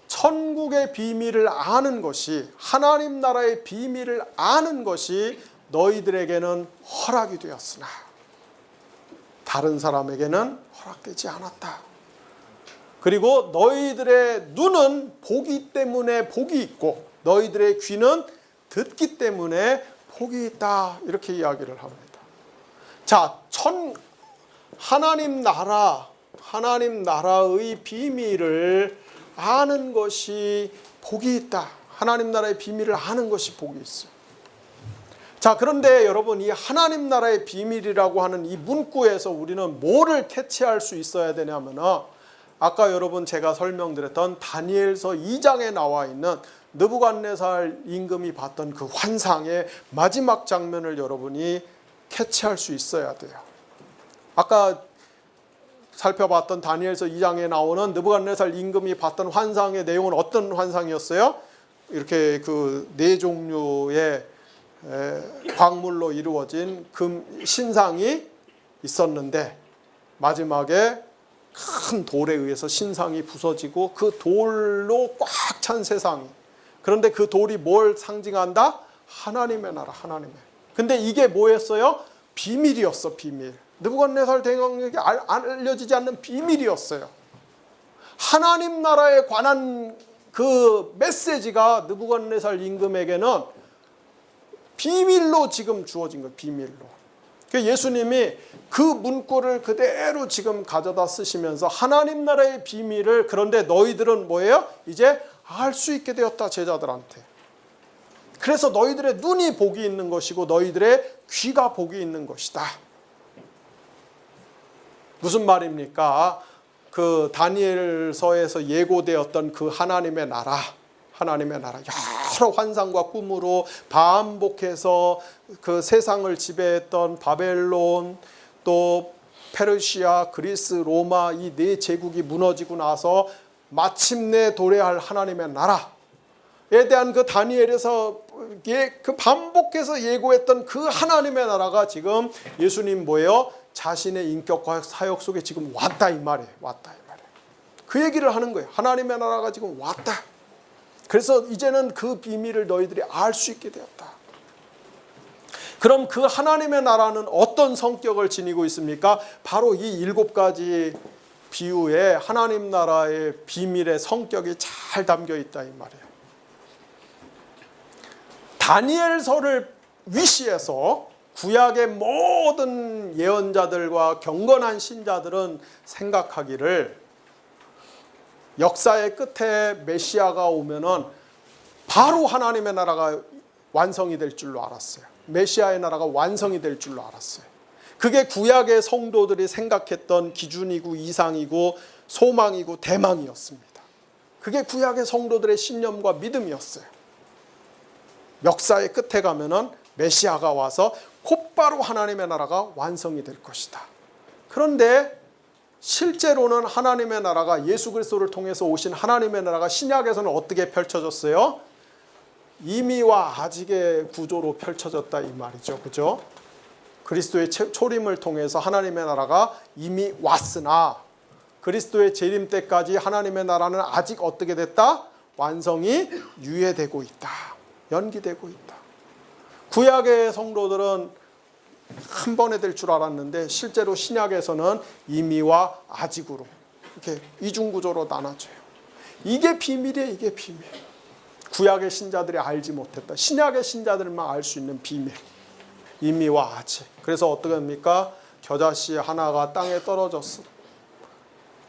천국의 비밀을 아는 것이, 하나님 나라의 비밀을 아는 것이 너희들에게는 허락이 되었으나 다른 사람에게는 허락되지 않았다. 그리고 너희들의 눈은 보기 때문에 복이 있고 너희들의 귀는 듣기 때문에 복이 있다. 이렇게 이야기를 합니다. 자, 하나님 나라의 비밀을 아는 것이 복이 있다. 하나님 나라의 비밀을 아는 것이 복이 있어요. 자, 그런데 여러분, 이 하나님 나라의 비밀이라고 하는 이 문구에서 우리는 뭐를 캐치할 수 있어야 되냐면은, 아까 여러분 제가 설명드렸던 다니엘서 2장에 나와 있는 느부갓네살 임금이 봤던 그 환상의 마지막 장면을 여러분이 캐치할 수 있어야 돼요. 아까 살펴봤던 다니엘서 2장에 나오는 느부갓네살 임금이 봤던 환상의 내용은 어떤 환상이었어요? 이렇게 그 네 종류의 광물로 이루어진 금 신상이 있었는데, 마지막에 큰 돌에 의해서 신상이 부서지고 그 돌로 꽉 찬 세상이, 그런데 그 돌이 뭘 상징한다? 하나님의 나라, 하나님의. 근데 이게 뭐였어요? 비밀이었어, 비밀. 느부갓네살 대왕에게 알려지지 않는 비밀이었어요. 하나님 나라에 관한 그 메시지가 느부갓네살 임금에게는 비밀로 지금 주어진 거예요. 비밀로. 예수님이 그 문구를 그대로 지금 가져다 쓰시면서 하나님 나라의 비밀을, 그런데 너희들은 뭐예요? 이제 알 수 있게 되었다, 제자들한테. 그래서 너희들의 눈이 복이 있는 것이고 너희들의 귀가 복이 있는 것이다. 무슨 말입니까? 그 다니엘서에서 예고되었던 그 하나님의 나라, 여러 환상과 꿈으로 반복해서 그 세상을 지배했던 바벨론, 또 페르시아, 그리스, 로마, 이 네 제국이 무너지고 나서 마침내 도래할 하나님의 나라에 대한 그 다니엘에서 그 반복해서 예고했던 그 하나님의 나라가 지금 예수님 뭐예요? 자신의 인격과 사역 속에 지금 왔다 이 말이에요. 왔다 이 말이에요. 그 얘기를 하는 거예요. 하나님의 나라가 지금 왔다. 그래서 이제는 그 비밀을 너희들이 알 수 있게 되었다. 그럼 그 하나님의 나라는 어떤 성격을 지니고 있습니까? 바로 이 7가지 비유에 하나님 나라의 비밀의 성격이 잘 담겨 있다 이 말이에요. 다니엘서를 위시해서 구약의 모든 예언자들과 경건한 신자들은 생각하기를 역사의 끝에 메시아가 오면은 바로 하나님의 나라가 완성이 될 줄로 알았어요. 메시아의 나라가 완성이 될 줄로 알았어요. 그게 구약의 성도들이 생각했던 기준이고 이상이고 소망이고 대망이었습니다. 그게 구약의 성도들의 신념과 믿음이었어요. 역사의 끝에 가면은 메시아가 와서 곧바로 하나님의 나라가 완성이 될 것이다. 그런데 실제로는 하나님의 나라가 예수 그리스도를 통해서 오신 하나님의 나라가 신약에서는 어떻게 펼쳐졌어요? 이미와 아직의 구조로 펼쳐졌다 이 말이죠. 그죠? 그리스도의 초림을 통해서 하나님의 나라가 이미 왔으나 그리스도의 재림 때까지 하나님의 나라는 아직 어떻게 됐다? 완성이 유예되고 있다. 연기되고 있다. 구약의 성도들은 한 번에 될 줄 알았는데 실제로 신약에서는 이미와 아직으로 이렇게 이중구조로 나눠져요. 이게 비밀이에요. 이게 비밀. 구약의 신자들이 알지 못했다. 신약의 신자들만 알 수 있는 비밀. 이미와 아직. 그래서 어떻게 합니까? 겨자씨 하나가 땅에 떨어졌어.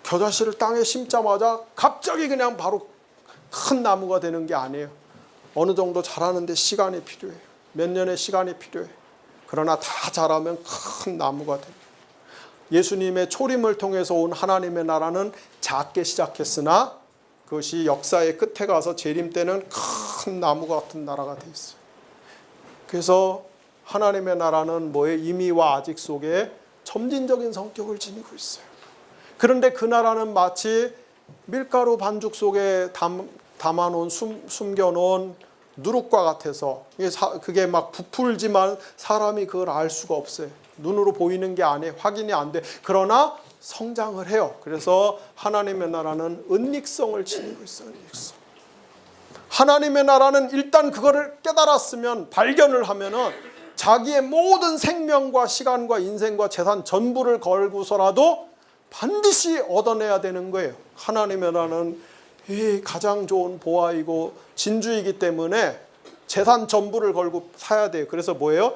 겨자씨를 땅에 심자마자 갑자기 그냥 바로 큰 나무가 되는 게 아니에요. 어느 정도 자라는데 시간이 필요해요. 몇 년의 시간이 필요해요. 그러나 다 자라면 큰 나무가 됩니다. 예수님의 초림을 통해서 온 하나님의 나라는 작게 시작했으나 그것이 역사의 끝에 가서 재림 때는 큰 나무 같은 나라가 돼 있어요. 그래서 하나님의 나라는 뭐의 이미와 아직 속에 점진적인 성격을 지니고 있어요. 그런데 그 나라는 마치 밀가루 반죽 속에 담아놓은 숨겨놓은 누룩과 같아서 그게 막 부풀지만 사람이 그걸 알 수가 없어요. 눈으로 보이는 게 아니에요. 확인이 안 돼. 그러나 성장을 해요. 그래서 하나님의 나라는 은닉성을 지니고 있어요. 은닉성. 하나님의 나라는 일단 그거를 깨달았으면 발견을 하면은 자기의 모든 생명과 시간과 인생과 재산 전부를 걸고서라도 반드시 얻어내야 되는 거예요. 하나님의 나라는 가장 좋은 보화이고 진주이기 때문에 재산 전부를 걸고 사야 돼요. 그래서 뭐예요?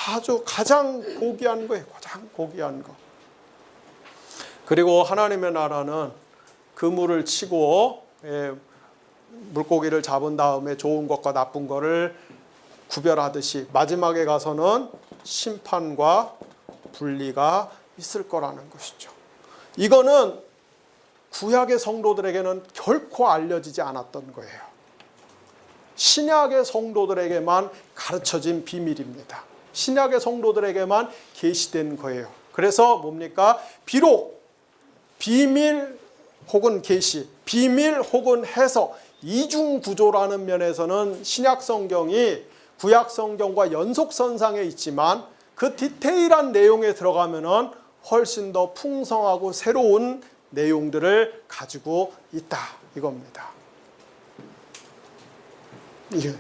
아주 가장 고귀한 거예요. 가장 고귀한 거. 그리고 하나님의 나라는 그물을 치고 물고기를 잡은 다음에 좋은 것과 나쁜 것을 구별하듯이 마지막에 가서는 심판과 분리가 있을 거라는 것이죠. 이거는 구약의 성도들에게는 결코 알려지지 않았던 거예요. 신약의 성도들에게만 가르쳐진 비밀입니다. 신약의 성도들에게만 계시된 거예요. 그래서 뭡니까? 비록 비밀 혹은 계시, 비밀 혹은 해석, 이중 구조라는 면에서는 신약 성경이 구약 성경과 연속선상에 있지만 그 디테일한 내용에 들어가면은 훨씬 더 풍성하고 새로운 내용들을 가지고 있다 이겁니다. 예.